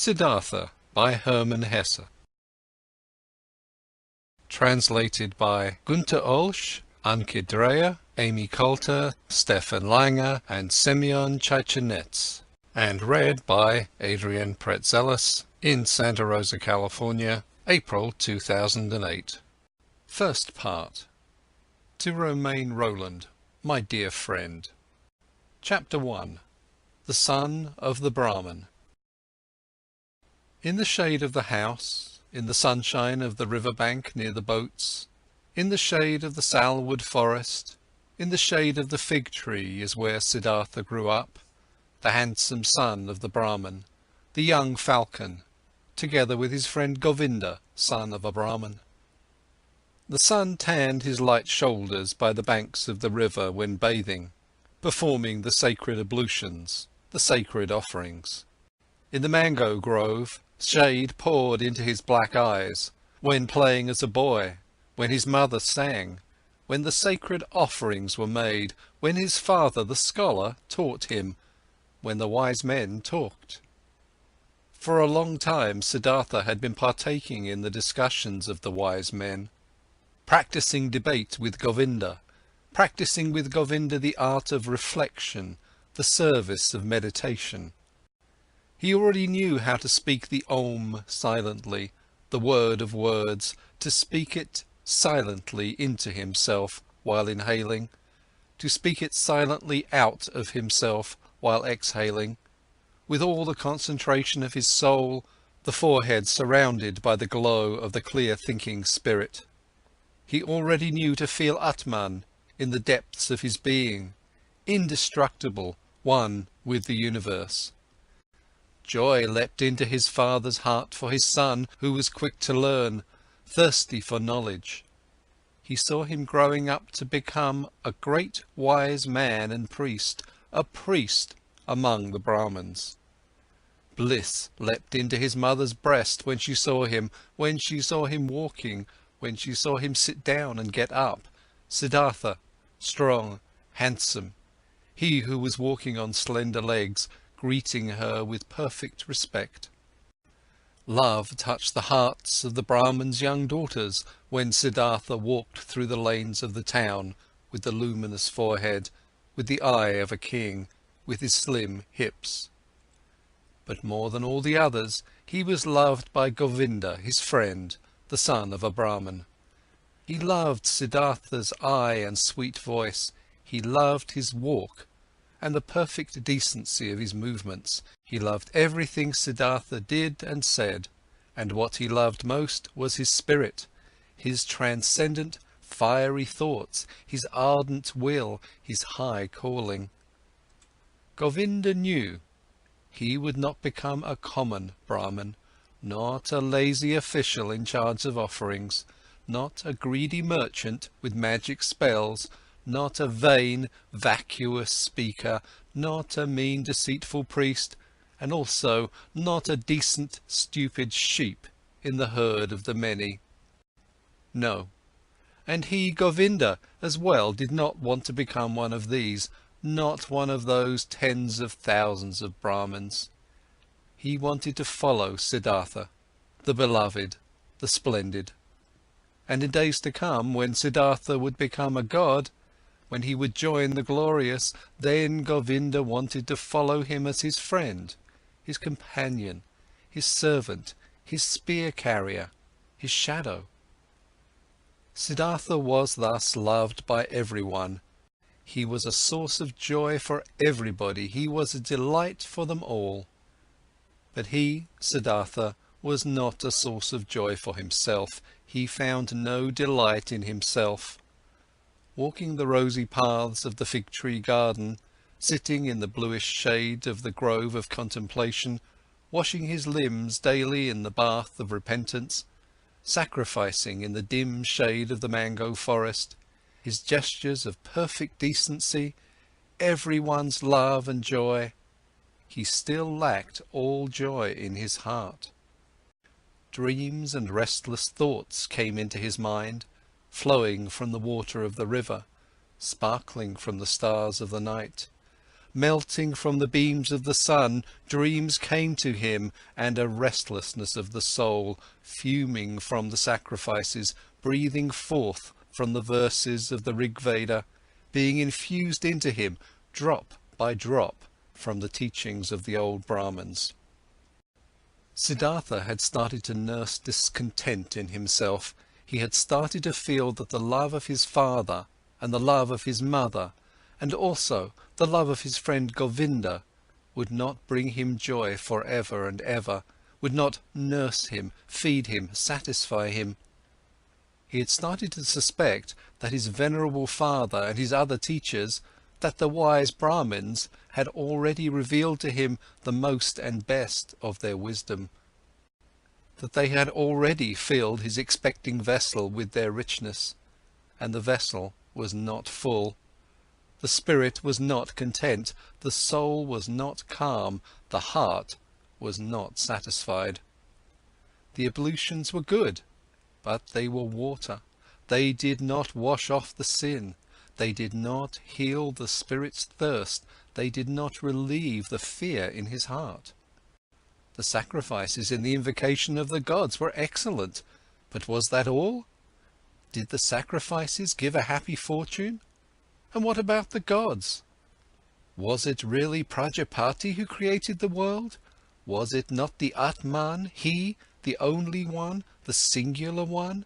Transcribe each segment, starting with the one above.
Siddhartha by Herman Hesse. Translated by Günter Olsch, Anke Dreyer, Amy Coulter, Stefan Langer and Semyon Chichenets, and read by Adrian Pretzelis in Santa Rosa, California, April 2008. First part. To Romain Roland, my dear friend. Chapter 1. The Son of the Brahman. In the shade of the house, in the sunshine of the river-bank near the boats, in the shade of the salwood forest, in the shade of the fig-tree is where Siddhartha grew up, the handsome son of the Brahman, the young falcon, together with his friend Govinda, son of a Brahman. The sun tanned his light shoulders by the banks of the river when bathing, performing the sacred ablutions, the sacred offerings. In the mango grove, shade poured into his black eyes, when playing as a boy, when his mother sang, when the sacred offerings were made, when his father, the scholar, taught him, when the wise men talked. For a long time Siddhartha had been partaking in the discussions of the wise men, practicing debate with Govinda, practicing with Govinda the art of reflection, the service of meditation. He already knew how to speak the Om silently, the word of words, to speak it silently into himself while inhaling, to speak it silently out of himself while exhaling, with all the concentration of his soul, the forehead surrounded by the glow of the clear thinking spirit. He already knew to feel Atman in the depths of his being, indestructible, one with the universe. Joy leapt into his father's heart for his son, who was quick to learn, thirsty for knowledge. He saw him growing up to become a great wise man and priest, a priest among the Brahmins. Bliss leapt into his mother's breast when she saw him walking, when she saw him sit down and get up, Siddhartha, strong, handsome, he who was walking on slender legs, greeting her with perfect respect. Love touched the hearts of the Brahmins' young daughters when Siddhartha walked through the lanes of the town with the luminous forehead, with the eye of a king, with his slim hips. But more than all the others, he was loved by Govinda, his friend, the son of a Brahman. He loved Siddhartha's eye and sweet voice, he loved his walk, and the perfect decency of his movements. He loved everything Siddhartha did and said, and what he loved most was his spirit, his transcendent, fiery thoughts, his ardent will, his high calling. Govinda knew he would not become a common Brahman, not a lazy official in charge of offerings, not a greedy merchant with magic spells, not a vain, vacuous speaker, not a mean, deceitful priest, and also not a decent, stupid sheep in the herd of the many. No, and he, Govinda, as well, did not want to become one of these, not one of those tens of thousands of Brahmins. He wanted to follow Siddhartha, the beloved, the splendid. And in days to come, when Siddhartha would become a god, when he would join the glorious, then Govinda wanted to follow him as his friend, his companion, his servant, his spear-carrier, his shadow. Siddhartha was thus loved by everyone. He was a source of joy for everybody, he was a delight for them all. But he, Siddhartha, was not a source of joy for himself, he found no delight in himself. Walking the rosy paths of the fig-tree garden, sitting in the bluish shade of the grove of contemplation, washing his limbs daily in the bath of repentance, sacrificing in the dim shade of the mango forest, his gestures of perfect decency, everyone's love and joy, he still lacked all joy in his heart. Dreams and restless thoughts came into his mind, flowing from the water of the river, sparkling from the stars of the night, melting from the beams of the sun, dreams came to him, and a restlessness of the soul, fuming from the sacrifices, breathing forth from the verses of the Rig Veda, being infused into him, drop by drop, from the teachings of the old Brahmins. Siddhartha had started to nurse discontent in himself. He had started to feel that the love of his father, and the love of his mother, and also the love of his friend Govinda, would not bring him joy forever and ever, would not nurse him, feed him, satisfy him. He had started to suspect that his venerable father and his other teachers, that the wise Brahmins, had already revealed to him the most and best of their wisdom, that they had already filled his expecting vessel with their richness, and the vessel was not full. The spirit was not content, the soul was not calm, the heart was not satisfied. The ablutions were good, but they were water. They did not wash off the sin. They did not heal the spirit's thirst. They did not relieve the fear in his heart. The sacrifices in the invocation of the gods were excellent, but was that all? Did the sacrifices give a happy fortune? And what about the gods? Was it really Prajapati who created the world? Was it not the Atman, he, the only one, the singular one?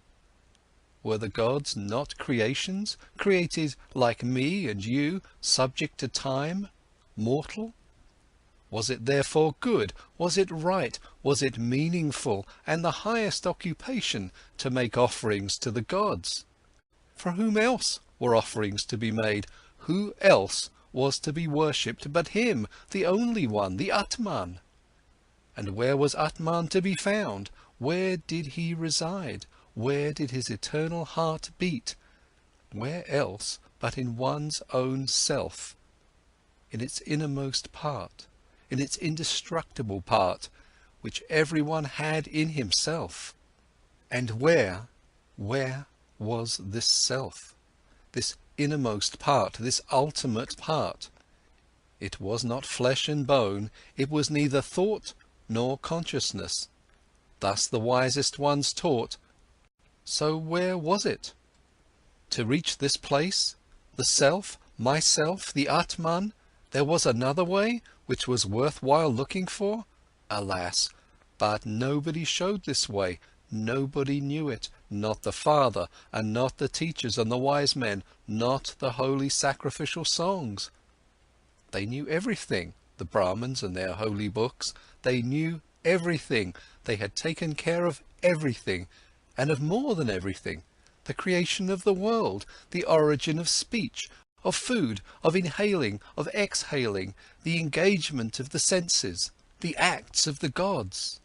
Were the gods not creations, created like me and you, subject to time, mortal? Was it therefore good? Was it right? Was it meaningful and the highest occupation to make offerings to the gods? For whom else were offerings to be made? Who else was to be worshipped but him, the only one, the Atman? And where was Atman to be found? Where did he reside? Where did his eternal heart beat? Where else but in one's own self, in its innermost part, in its indestructible part, which everyone had in himself? And where was this self, this innermost part, this ultimate part? It was not flesh and bone, it was neither thought nor consciousness. Thus the wisest ones taught. So where was it? To reach this place, the self, myself, the Atman, there was another way, which was worthwhile looking for? Alas, but nobody showed this way, nobody knew it, not the Father, and not the teachers and the wise men, not the holy sacrificial songs. They knew everything, the Brahmins and their holy books, they knew everything, they had taken care of everything, and of more than everything, the creation of the world, the origin of speech, of food, of inhaling, of exhaling, the engagement of the senses, the acts of the gods.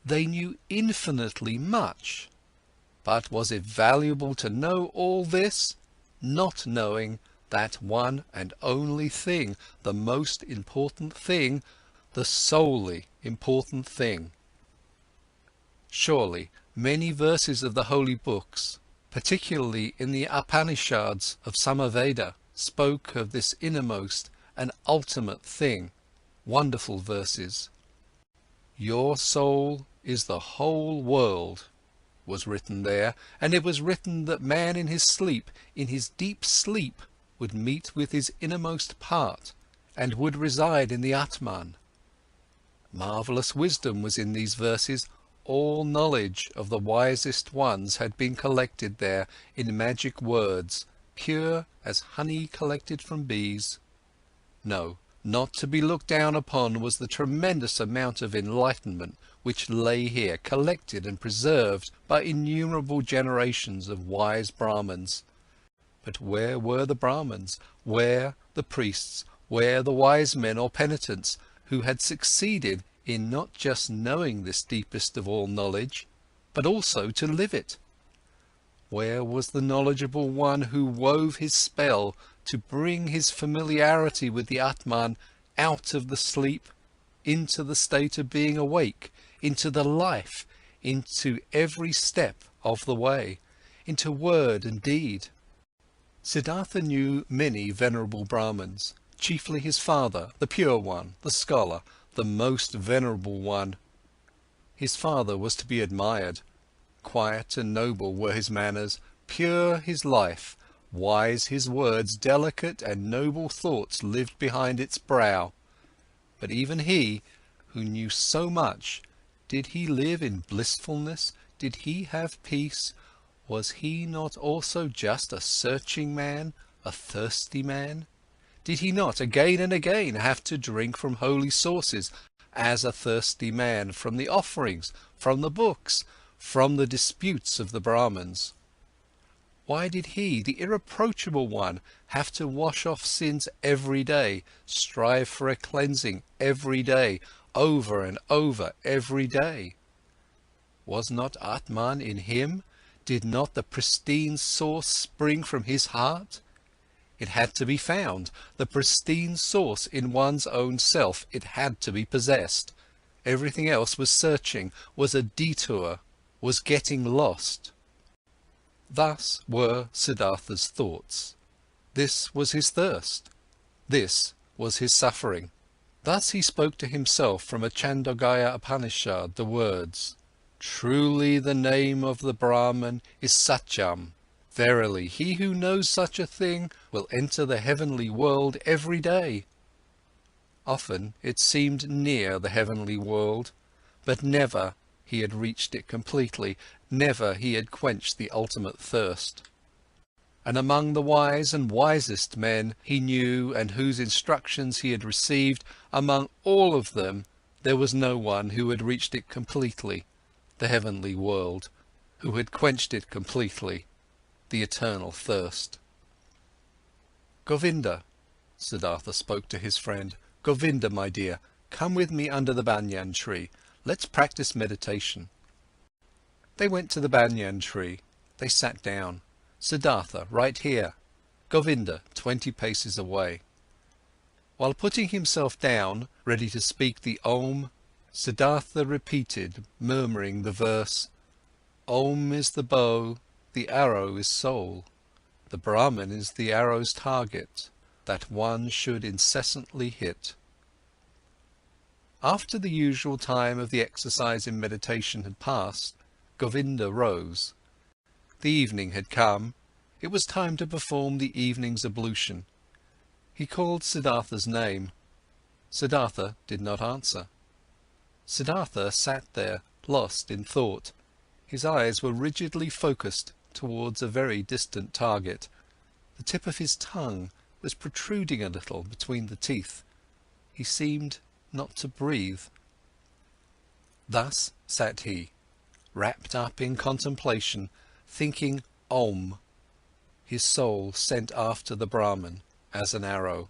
They knew infinitely much. But was it valuable to know all this, not knowing that one and only thing, the most important thing, the solely important thing? Surely many verses of the holy books, particularly in the Upanishads of Samaveda, spoke of this innermost and ultimate thing. Wonderful verses. Your soul is the whole world, was written there, and it was written that man in his sleep, in his deep sleep, would meet with his innermost part, and would reside in the Atman. Marvellous wisdom was in these verses. All knowledge of the wisest ones had been collected there in magic words, pure as honey collected from bees. No, not to be looked down upon was the tremendous amount of enlightenment which lay here, collected and preserved by innumerable generations of wise Brahmins. But where were the Brahmins? Where the priests? Where the wise men or penitents who had succeeded in not just knowing this deepest of all knowledge, but also to live it? Where was the knowledgeable one who wove his spell to bring his familiarity with the Atman out of the sleep, into the state of being awake, into the life, into every step of the way, into word and deed? Siddhartha knew many venerable Brahmins, chiefly his father, the pure one, the scholar, the most venerable one. His father was to be admired. Quiet and noble were his manners, pure his life, wise his words, delicate and noble thoughts lived behind its brow. But even he, who knew so much, did he live in blissfulness? Did he have peace? Was he not also just a searching man, a thirsty man? Did he not again and again have to drink from holy sources, as a thirsty man, from the offerings, from the books, from the disputes of the Brahmins? Why did he, the irreproachable one, have to wash off sins every day, strive for a cleansing every day, over and over every day? Was not Atman in him? Did not the pristine source spring from his heart? It had to be found, the pristine source in one's own self, it had to be possessed. Everything else was searching, was a detour, was getting lost. Thus were Siddhartha's thoughts. This was his thirst. This was his suffering. Thus he spoke to himself from a Chandogya Upanishad the words, "Truly the name of the Brahman is Satyam. Verily, he who knows such a thing will enter the heavenly world every day." Often it seemed near the heavenly world, but never he had reached it completely, never he had quenched the ultimate thirst. And among the wise and wisest men he knew and whose instructions he had received, among all of them, there was no one who had reached it completely, the heavenly world, who had quenched it completely, the eternal thirst. "Govinda," Siddhartha spoke to his friend, "Govinda, my dear, come with me under the banyan tree. Let's practice meditation." They went to the banyan tree. They sat down. Siddhartha right here, Govinda 20 paces away. While putting himself down, ready to speak the Om, Siddhartha repeated, murmuring the verse, "Om is the bow, the arrow is soul. The Brahman is the arrow's target, that one should incessantly hit." After the usual time of the exercise in meditation had passed, Govinda rose. The evening had come. It was time to perform the evening's ablution. He called Siddhartha's name. Siddhartha did not answer. Siddhartha sat there, lost in thought. His eyes were rigidly focused towards a very distant target. The tip of his tongue was protruding a little between the teeth. He seemed not to breathe. Thus sat he, wrapped up in contemplation, thinking Om, his soul sent after the Brahman as an arrow.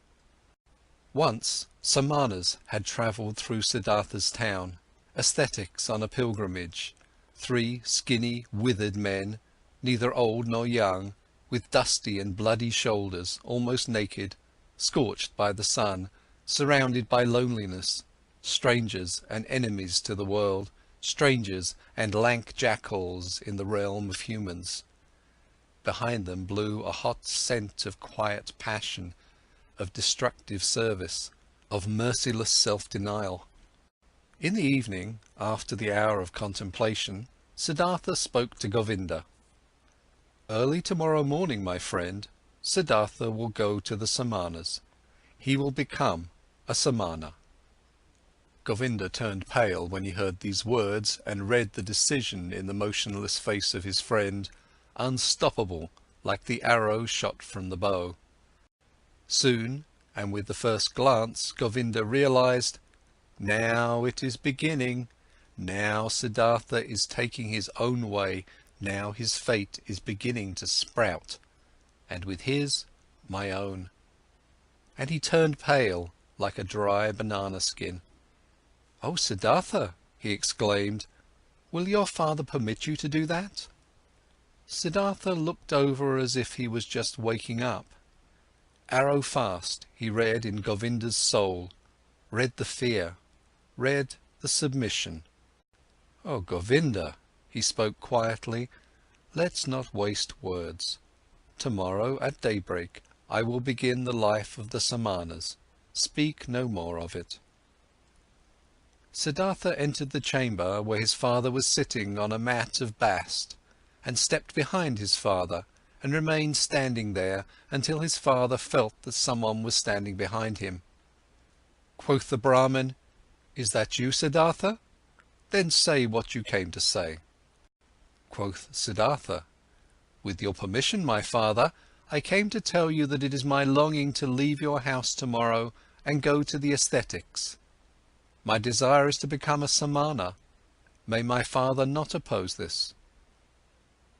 Once Samanas had travelled through Siddhartha's town, ascetics on a pilgrimage, 3 skinny, withered men, neither old nor young, with dusty and bloody shoulders, almost naked, scorched by the sun, surrounded by loneliness, strangers and enemies to the world, strangers and lank jackals in the realm of humans. Behind them blew a hot scent of quiet passion, of destructive service, of merciless self-denial. In the evening, after the hour of contemplation, Siddhartha spoke to Govinda. "Early tomorrow morning, my friend, Siddhartha will go to the Samanas. He will become a Samana." Govinda turned pale when he heard these words and read the decision in the motionless face of his friend, unstoppable like the arrow shot from the bow. Soon, and with the first glance, Govinda realized, now it is beginning, now Siddhartha is taking his own way, now his fate is beginning to sprout, and with his, my own. And he turned pale like a dry banana skin. "Oh, Siddhartha," he exclaimed, "will your father permit you to do that?" Siddhartha looked over as if he was just waking up. Arrow fast, he read in Govinda's soul, read the fear, read the submission. "Oh, Govinda," he spoke quietly, "let's not waste words. Tomorrow at daybreak I will begin the life of the Samanas. Speak no more of it." Siddhartha entered the chamber where his father was sitting on a mat of bast, and stepped behind his father, and remained standing there until his father felt that someone was standing behind him. Quoth the Brahmin, "Is that you, Siddhartha? Then say what you came to say." Quoth Siddhartha, "With your permission, my father, I came to tell you that it is my longing to leave your house tomorrow and go to the ascetics. My desire is to become a samana. May my father not oppose this?"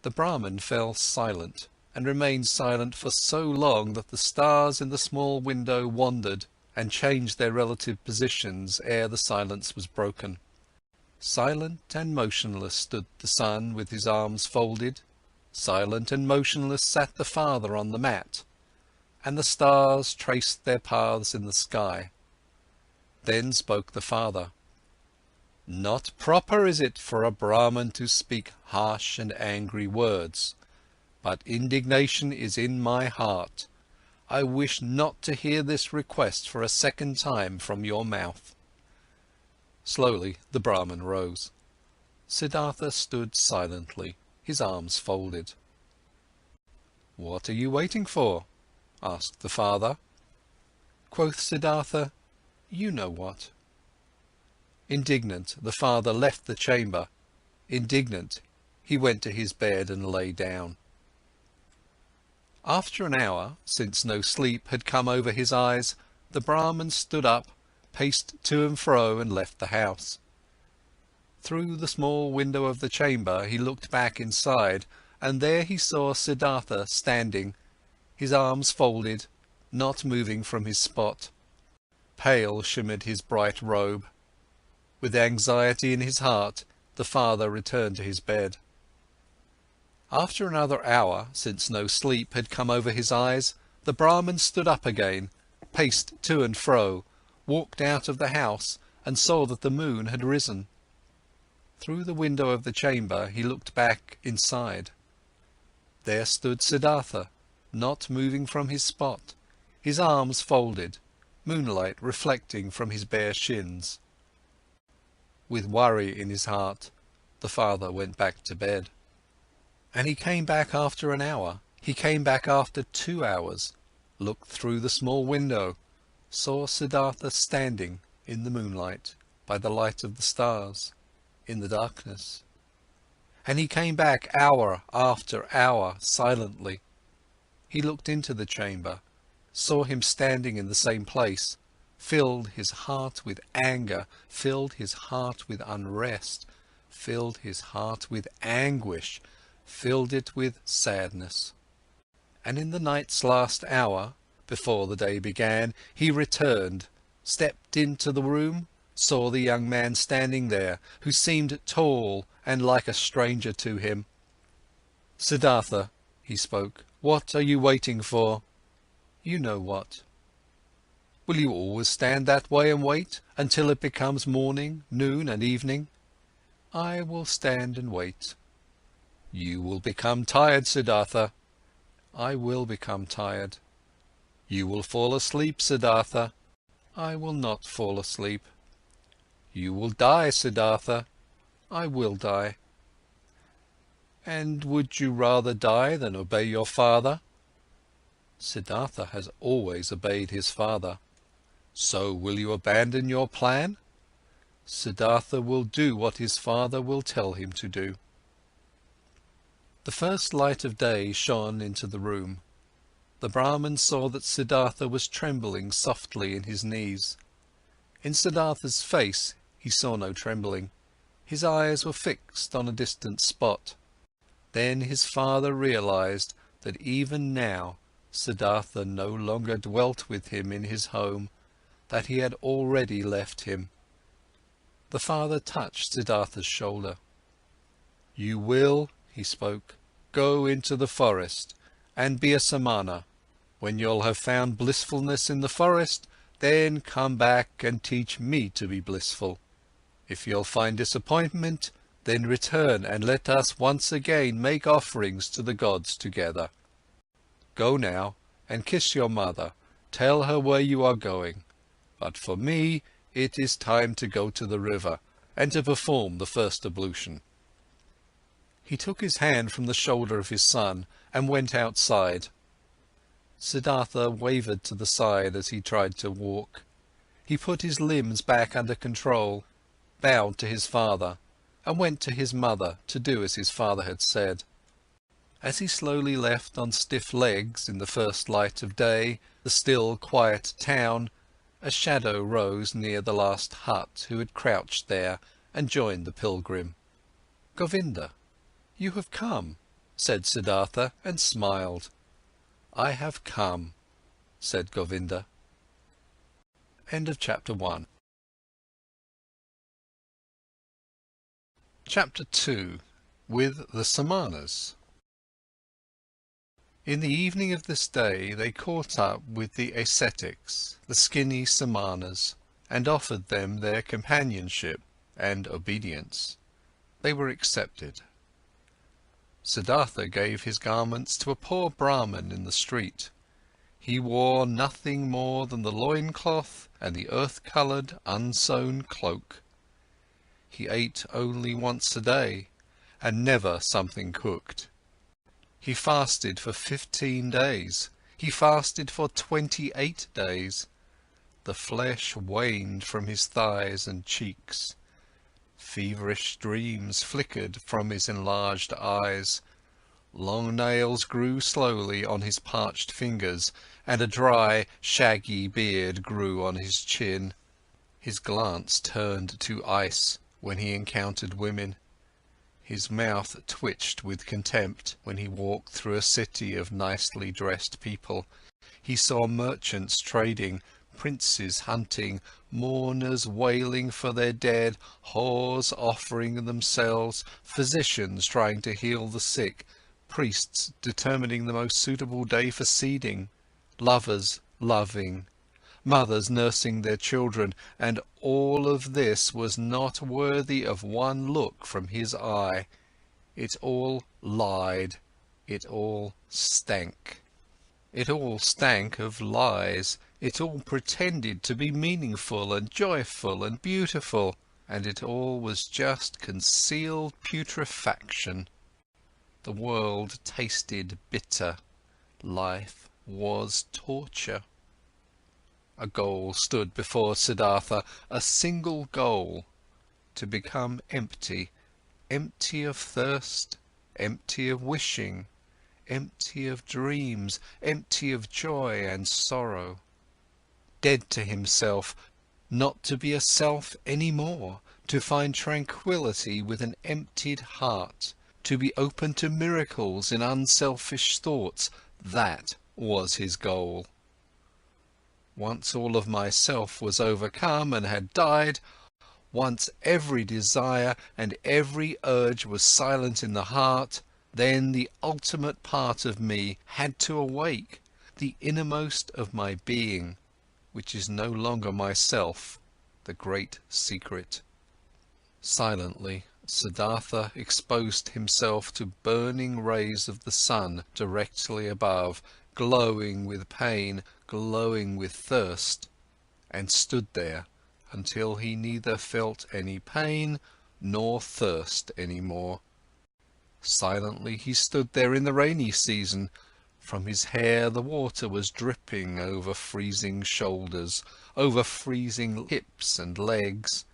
The Brahmin fell silent, and remained silent for so long that the stars in the small window wandered and changed their relative positions ere the silence was broken. Silent and motionless stood the son with his arms folded, silent and motionless sat the father on the mat, and the stars traced their paths in the sky. Then spoke the father. "Not proper is it for a Brahmin to speak harsh and angry words, but indignation is in my heart. I wish not to hear this request for a second time from your mouth." Slowly the Brahmin rose. Siddhartha stood silently, his arms folded. "What are you waiting for?" asked the father. Quoth Siddhartha, "You know what." Indignant, the father left the chamber. Indignant, he went to his bed and lay down. After an hour, since no sleep had come over his eyes, the Brahmin stood up, paced to and fro, and left the house. Through the small window of the chamber he looked back inside, and there he saw Siddhartha standing, his arms folded, not moving from his spot. Pale shimmered his bright robe. With anxiety in his heart, the father returned to his bed. After another hour, since no sleep had come over his eyes, the Brahmin stood up again, paced to and fro, walked out of the house, and saw that the moon had risen. Through the window of the chamber he looked back inside. There stood Siddhartha, not moving from his spot, his arms folded, moonlight reflecting from his bare shins. With worry in his heart, the father went back to bed. And he came back after an hour, he came back after 2 hours, looked through the small window, saw Siddhartha standing in the moonlight, by the light of the stars, in the darkness. And he came back hour after hour, silently. He looked into the chamber, saw him standing in the same place, filled his heart with anger, filled his heart with unrest, filled his heart with anguish, filled it with sadness. And in the night's last hour, before the day began, he returned, stepped into the room, saw the young man standing there, who seemed tall and like a stranger to him. "Siddhartha," he spoke, "what are you waiting for?" "You know what." "Will you always stand that way and wait, until it becomes morning, noon and evening?" "I will stand and wait." "You will become tired, Siddhartha." "I will become tired." "You will fall asleep, Siddhartha." "I will not fall asleep." "You will die, Siddhartha." "I will die." "And would you rather die than obey your father?" Siddhartha has always obeyed his father. "So will you abandon your plan?" Siddhartha will do what his father will tell him to do. The first light of day shone into the room. The Brahmin saw that Siddhartha was trembling softly in his knees. In Siddhartha's face he saw no trembling. His eyes were fixed on a distant spot. Then his father realized that even now Siddhartha no longer dwelt with him in his home, that he had already left him. The father touched Siddhartha's shoulder. "You will," he spoke, "go into the forest and be a samana. When you'll have found blissfulness in the forest, then come back and teach me to be blissful. If you'll find disappointment, then return and let us once again make offerings to the gods together. Go now, and kiss your mother. Tell her where you are going. But for me, it is time to go to the river and to perform the first ablution." He took his hand from the shoulder of his son and went outside. Siddhartha wavered to the side as he tried to walk. He put his limbs back under control, bowed to his father, and went to his mother to do as his father had said. As he slowly left on stiff legs in the first light of day the still quiet town, a shadow rose near the last hut who had crouched there and joined the pilgrim. "Govinda, you have come," said Siddhartha, and smiled. "I have come," said Govinda. End of chapter 1. Chapter 2. With the Samanas. In the evening of this day they caught up with the ascetics, the skinny Samanas, and offered them their companionship and obedience. They were accepted. Siddhartha gave his garments to a poor Brahmin in the street. He wore nothing more than the loincloth and the earth-coloured unsewn cloak. He ate only once a day, and never something cooked. He fasted for 15 days. He fasted for 28 days. The flesh waned from his thighs and cheeks. Feverish dreams flickered from his enlarged eyes. Long nails grew slowly on his parched fingers, and a dry, shaggy beard grew on his chin. His glance turned to ice when he encountered women. His mouth twitched with contempt when he walked through a city of nicely dressed people. He saw merchants trading, princes hunting, mourners wailing for their dead, whores offering themselves, physicians trying to heal the sick, priests determining the most suitable day for seeding, lovers loving, mothers nursing their children, and all of this was not worthy of one look from his eye. It all lied, it all stank. It all stank of lies, it all pretended to be meaningful and joyful and beautiful, and it all was just concealed putrefaction. The world tasted bitter, life was torture. A goal stood before Siddhartha, a single goal, to become empty, empty of thirst, empty of wishing, empty of dreams, empty of joy and sorrow. Dead to himself, not to be a self any more, to find tranquillity with an emptied heart, to be open to miracles in unselfish thoughts, that was his goal. Once all of myself was overcome and had died, once every desire and every urge was silent in the heart, then the ultimate part of me had to awake, the innermost of my being, which is no longer myself, the great secret. Silently, Siddhartha exposed himself to burning rays of the sun directly above, glowing with pain, glowing with thirst, and stood there until he neither felt any pain nor thirst any more. Silently he stood there in the rainy season. From his hair the water was dripping over freezing shoulders, over freezing hips and legs,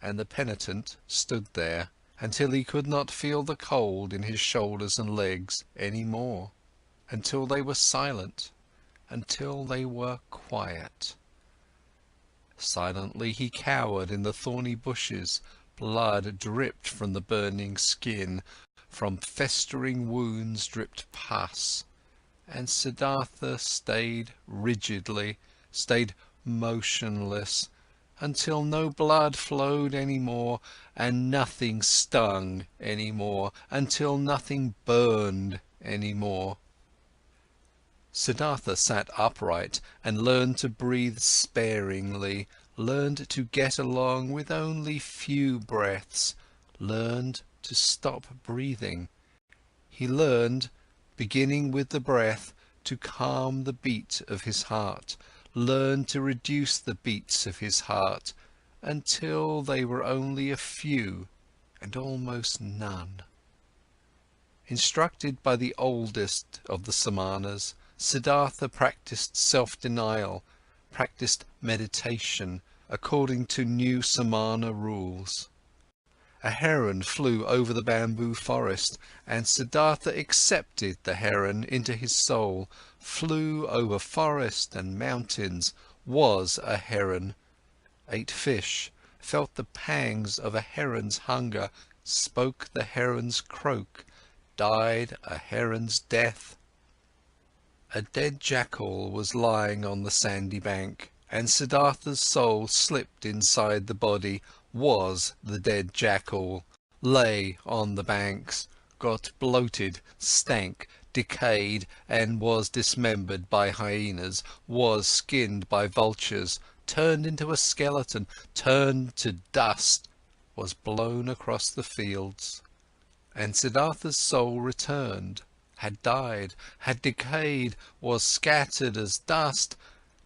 and the penitent stood there until he could not feel the cold in his shoulders and legs any more, until they were silent, until they were quiet. Silently he cowered in the thorny bushes, blood dripped from the burning skin, from festering wounds dripped pus, and Siddhartha stayed rigidly, stayed motionless, until no blood flowed any more, and nothing stung any more, until nothing burned any more. Siddhartha sat upright and learned to breathe sparingly, learned to get along with only few breaths, learned to stop breathing. He learned, beginning with the breath, to calm the beat of his heart, learn to reduce the beats of his heart, until they were only a few and almost none. Instructed by the oldest of the Samanas, Siddhartha practiced self-denial, practiced meditation according to new Samana rules. A heron flew over the bamboo forest, and Siddhartha accepted the heron into his soul, flew over forest and mountains, was a heron, ate fish, felt the pangs of a heron's hunger, spoke the heron's croak, died a heron's death. A dead jackal was lying on the sandy bank, and Siddhartha's soul slipped inside the body, was the dead jackal, lay on the banks, got bloated, stank, decayed, and was dismembered by hyenas, was skinned by vultures, turned into a skeleton, turned to dust, was blown across the fields. And Siddhartha's soul returned, had died, had decayed, was scattered as dust,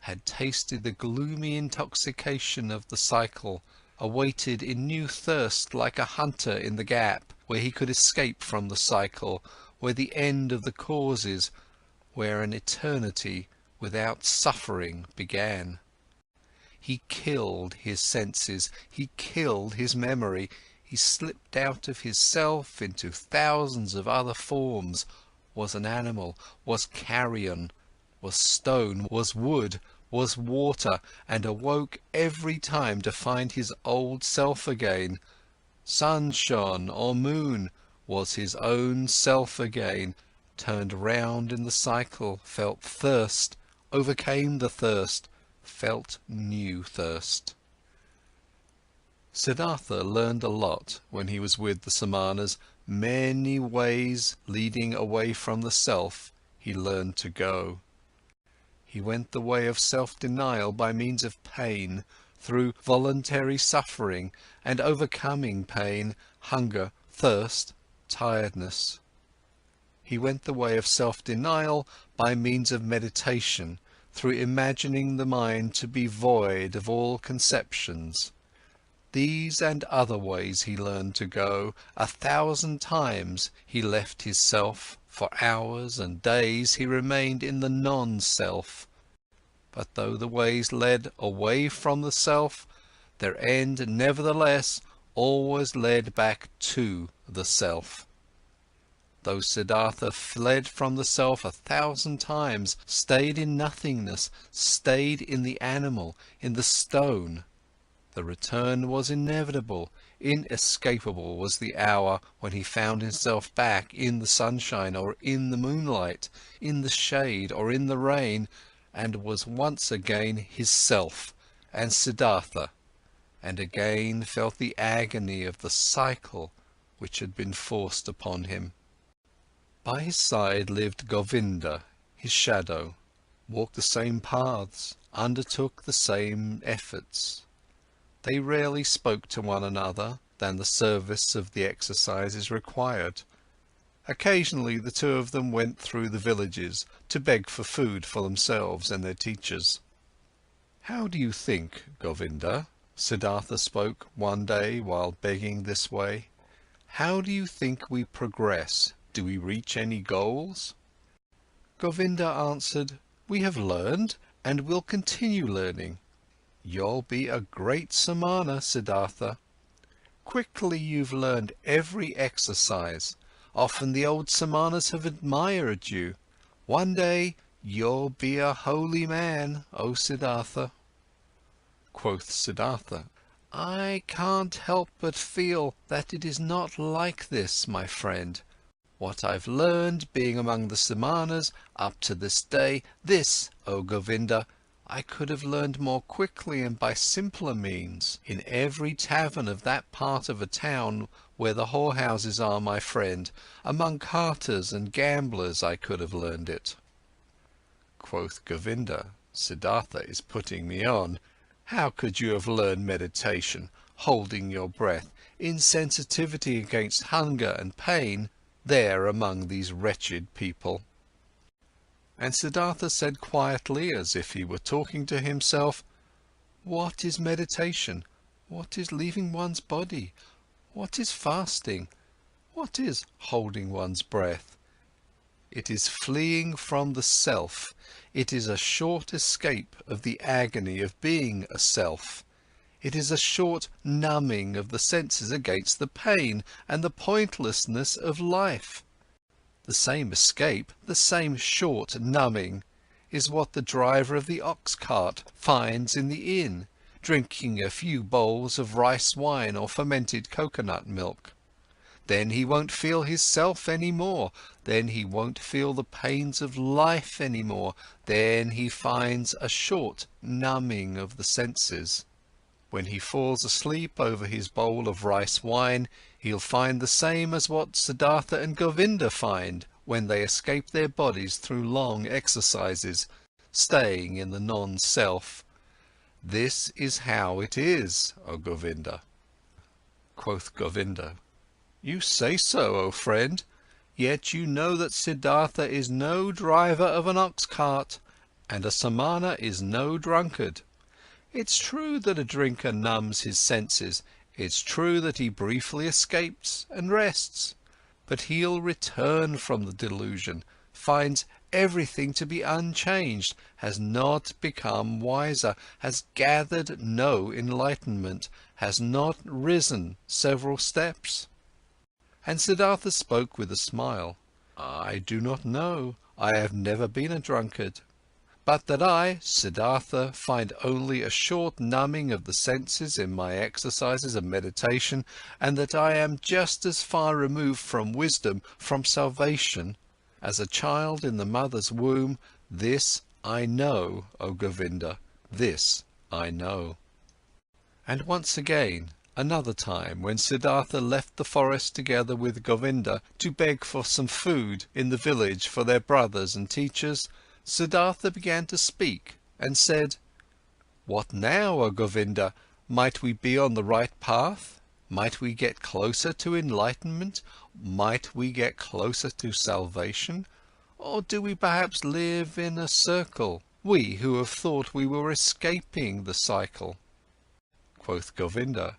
had tasted the gloomy intoxication of the cycle, awaited in new thirst like a hunter in the gap, where he could escape from the cycle, where the end of the causes, where an eternity without suffering began. He killed his senses, he killed his memory, he slipped out of his self into thousands of other forms, was an animal, was carrion, was stone, was wood, was water, and awoke every time to find his old self again. Sun shone or moon, was his own self again, turned round in the cycle, felt thirst, overcame the thirst, felt new thirst. Siddhartha learned a lot when he was with the Samanas. Many ways leading away from the self he learned to go. He went the way of self-denial by means of pain, through voluntary suffering and overcoming pain, hunger, thirst, tiredness. He went the way of self-denial by means of meditation, through imagining the mind to be void of all conceptions. These and other ways he learned to go. 1,000 times he left his self, for hours and days he remained in the non-self. But though the ways led away from the self, their end nevertheless always led back to the self. Though Siddhartha fled from the self 1,000 times, stayed in nothingness, stayed in the animal, in the stone, the return was inevitable. Inescapable was the hour when he found himself back in the sunshine or in the moonlight, in the shade or in the rain, and was once again his self and Siddhartha, and again felt the agony of the cycle which had been forced upon him. By his side lived Govinda, his shadow, walked the same paths, undertook the same efforts. They rarely spoke to one another than the service of the exercises required. Occasionally the two of them went through the villages to beg for food for themselves and their teachers. "How do you think, Govinda," Siddhartha spoke one day while begging this way, "how do you think we progress? Do we reach any goals?" Govinda answered, "We have learned and will continue learning. You'll be a great Samana, Siddhartha. Quickly you've learned every exercise. Often the old Samanas have admired you. One day you'll be a holy man, O Siddhartha." Quoth Siddhartha, "I can't help but feel that it is not like this, my friend. What I've learned being among the Samanas up to this day, this, O Govinda, I could have learned more quickly and by simpler means. In every tavern of that part of a town where the whorehouses are, my friend, among carters and gamblers I could have learned it." Quoth Govinda, "Siddhartha is putting me on. How could you have learned meditation, holding your breath, insensitivity against hunger and pain, there among these wretched people?" And Siddhartha said quietly, as if he were talking to himself, "What is meditation? What is leaving one's body? What is fasting? What is holding one's breath? It is fleeing from the self. It is a short escape of the agony of being a self. It is a short numbing of the senses against the pain and the pointlessness of life. The same escape, the same short numbing, is what the driver of the ox cart finds in the inn, drinking a few bowls of rice wine or fermented coconut milk. Then he won't feel his self anymore, then he won't feel the pains of life anymore, then he finds a short numbing of the senses. When he falls asleep over his bowl of rice wine, he'll find the same as what Siddhartha and Govinda find when they escape their bodies through long exercises, staying in the non-self. This is how it is, O Govinda." Quoth Govinda, "You say so, O friend, yet you know that Siddhartha is no driver of an ox cart, and a samana is no drunkard. It's true that a drinker numbs his senses, it's true that he briefly escapes and rests, but he'll return from the delusion, finds everything to be unchanged, has not become wiser, has gathered no enlightenment, has not risen several steps." And Siddhartha spoke with a smile. "I do not know, I have never been a drunkard. But that I, Siddhartha, find only a short numbing of the senses in my exercises of meditation, and that I am just as far removed from wisdom, from salvation, as a child in the mother's womb, this I know, O Govinda, this I know." And once again, another time, when Siddhartha left the forest together with Govinda to beg for some food in the village for their brothers and teachers, Siddhartha began to speak and said, "What now, O Govinda? Might we be on the right path? Might we get closer to enlightenment? Might we get closer to salvation? Or do we perhaps live in a circle, we who have thought we were escaping the cycle?" Quoth Govinda,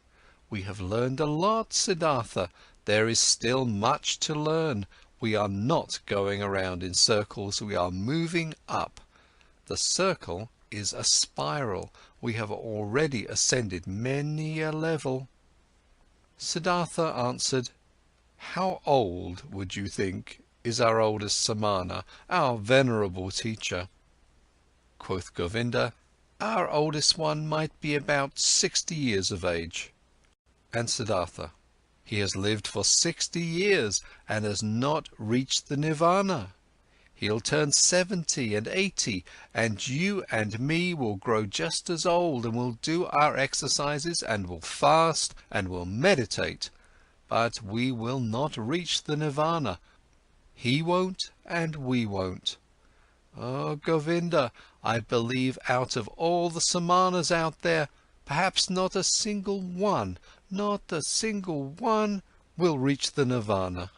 "We have learned a lot, Siddhartha. There is still much to learn. We are not going around in circles, we are moving up. The circle is a spiral. We have already ascended many a level." Siddhartha answered, "How old, would you think, is our oldest samana, our venerable teacher?" Quoth Govinda, "Our oldest one might be about 60 years of age." And Siddhartha, "He has lived for 60 years and has not reached the nirvana. He'll turn 70 and 80, and you and me will grow just as old and will do our exercises and will fast and will meditate, but we will not reach the nirvana. He won't and we won't. Oh, Govinda, I believe out of all the samanas out there, perhaps not a single one, not a single one will reach the nirvana.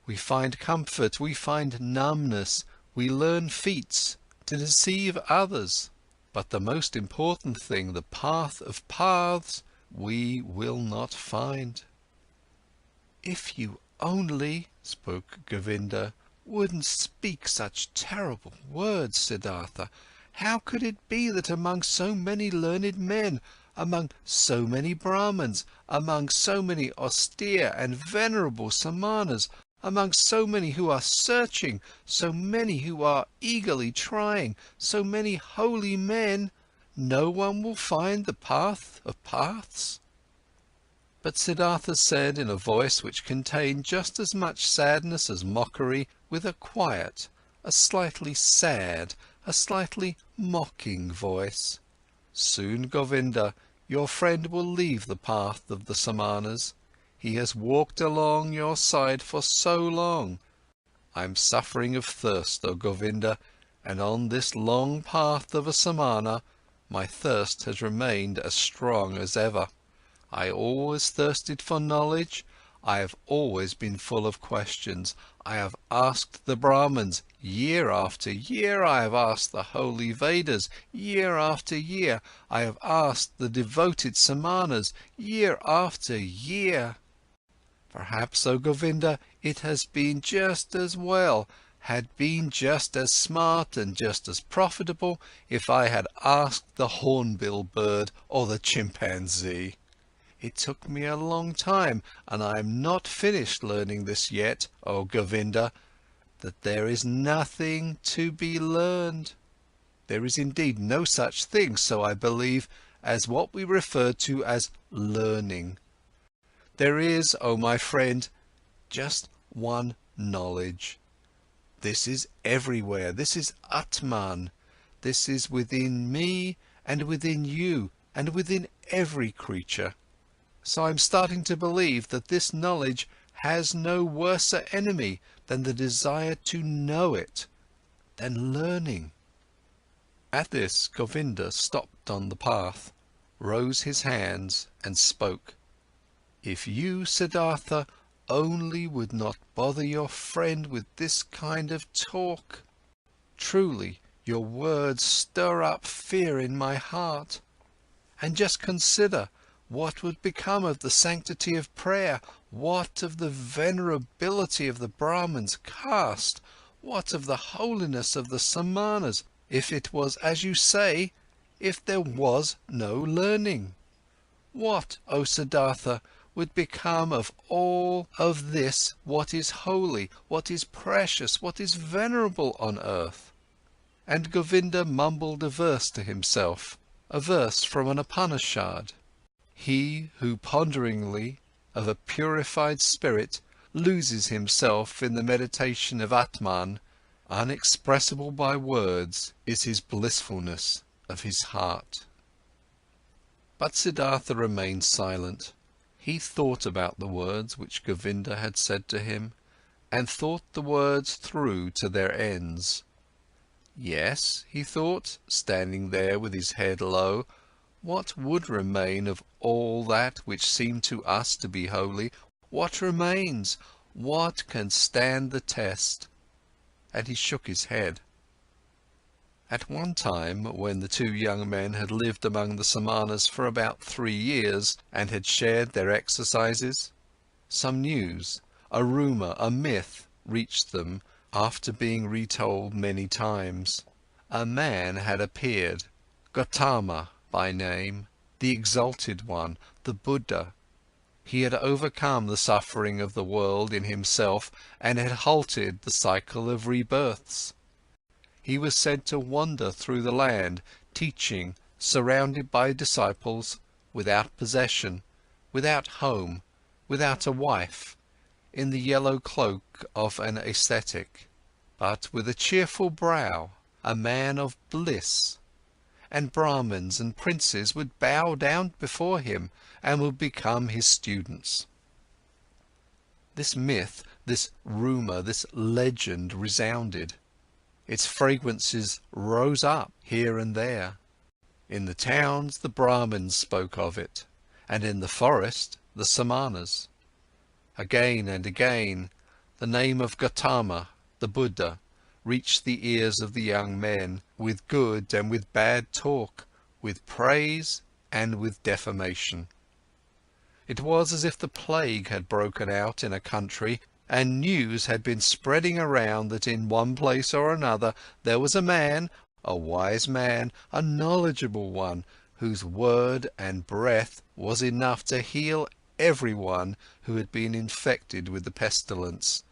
We find comfort, we find numbness, we learn feats to deceive others, but the most important thing, the path of paths, we will not find." "If you only," spoke Govinda, "wouldn't speak such terrible words, Siddhartha. How could it be that among so many learned men, among so many Brahmins, among so many austere and venerable samanas, among so many who are searching, so many who are eagerly trying, so many holy men, no one will find the path of paths?" But Siddhartha said in a voice which contained just as much sadness as mockery, with a quiet, a slightly sad, a slightly mocking voice, "Soon, Govinda, your friend will leave the path of the samanas. He has walked along your side for so long. I'm suffering of thirst, O Govinda, and on this long path of a samana, my thirst has remained as strong as ever. I always thirsted for knowledge, I have always been full of questions. I have asked the Brahmins, year after year I have asked the holy Vedas, year after year I have asked the devoted Samanas, year after year. Perhaps, O Govinda, it has been just as well, had been just as smart and just as profitable if I had asked the hornbill bird or the chimpanzee. It took me a long time, and I am not finished learning this yet, O Govinda, that there is nothing to be learned. There is indeed no such thing, so I believe, as what we refer to as learning. There is, O my friend, just one knowledge. This is everywhere, this is Atman, this is within me and within you and within every creature. So I'm starting to believe that this knowledge has no worser enemy than the desire to know it, than learning. At this, Govinda stopped on the path, rose his hands and spoke. If you, Siddhartha, only would not bother your friend with this kind of talk. Truly, your words stir up fear in my heart. And just consider, what would become of the sanctity of prayer? What of the venerability of the Brahmins' caste? What of the holiness of the Samanas, if it was as you say, if there was no learning? What, O Siddhartha, would become of all of this, what is holy, what is precious, what is venerable on earth? And Govinda mumbled a verse to himself, a verse from an Upanishad. He who ponderingly, of a purified spirit, loses himself in the meditation of Atman, unexpressible by words is his blissfulness of his heart. But Siddhartha remained silent. He thought about the words which Govinda had said to him, and thought the words through to their ends. Yes, he thought, standing there with his head low, what would remain of all that which seemed to us to be holy? What remains? What can stand the test? And he shook his head. At one time, when the two young men had lived among the Samanas for about 3 years and had shared their exercises, some news, a rumour, a myth reached them after being retold many times. A man had appeared, Gautama by name, the exalted one, the Buddha. He had overcome the suffering of the world in himself and had halted the cycle of rebirths. He was said to wander through the land, teaching, surrounded by disciples, without possession, without home, without a wife, in the yellow cloak of an ascetic, but with a cheerful brow, a man of bliss. And Brahmins and princes would bow down before him and would become his students. This myth, this rumour, this legend resounded. Its fragrances rose up here and there. In the towns the Brahmins spoke of it, and in the forest the Samanas. Again and again the name of Gautama, the Buddha, reached the ears of the young men, with good and with bad talk, with praise and with defamation. It was as if the plague had broken out in a country, and news had been spreading around that in one place or another there was a man, a wise man, a knowledgeable one, whose word and breath was enough to heal everyone who had been infected with the pestilence.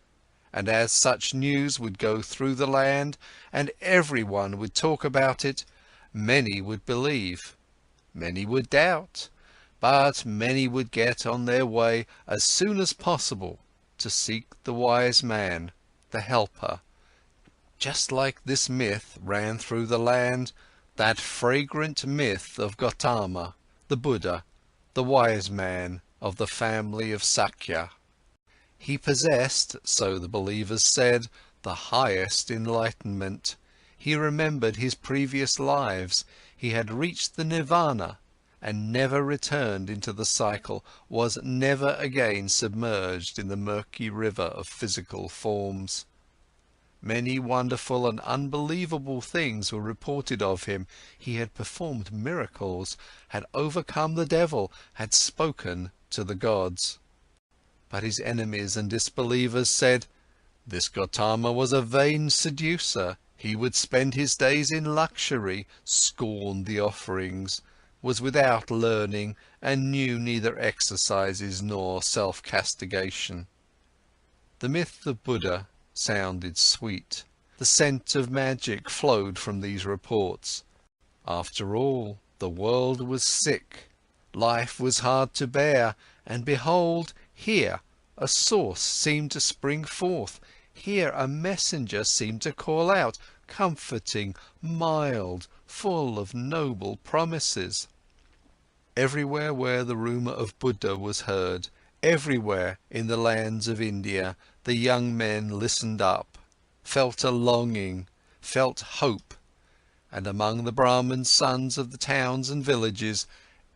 And as such news would go through the land, and everyone would talk about it, many would believe, many would doubt, but many would get on their way as soon as possible to seek the wise man, the helper. Just like this myth ran through the land, that fragrant myth of Gautama, the Buddha, the wise man of the family of Sakya. He possessed, so the believers said, the highest enlightenment. He remembered his previous lives. He had reached the nirvana, and never returned into the cycle, was never again submerged in the murky river of physical forms. Many wonderful and unbelievable things were reported of him. He had performed miracles, had overcome the devil, had spoken to the gods. But his enemies and disbelievers said, "This Gotama was a vain seducer. He would spend his days in luxury, scorned the offerings, was without learning, and knew neither exercises nor self-castigation." The myth of Buddha sounded sweet. The scent of magic flowed from these reports. After all, the world was sick, life was hard to bear, and behold, here a source seemed to spring forth, here a messenger seemed to call out, comforting, mild, full of noble promises. Everywhere where the rumour of Buddha was heard, everywhere in the lands of India, the young men listened up, felt a longing, felt hope, and among the Brahmin sons of the towns and villages,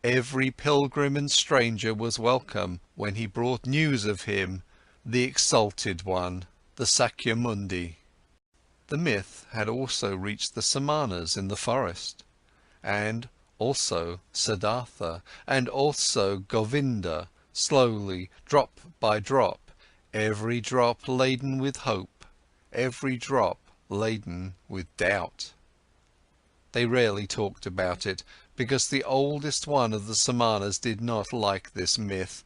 every pilgrim and stranger was welcome when he brought news of him, the exalted one, the Sakyamundi. The myth had also reached the Samanas in the forest, and also Siddhartha, and also Govinda, slowly, drop by drop, every drop laden with hope, every drop laden with doubt. They rarely talked about it, because the oldest one of the Samanas did not like this myth.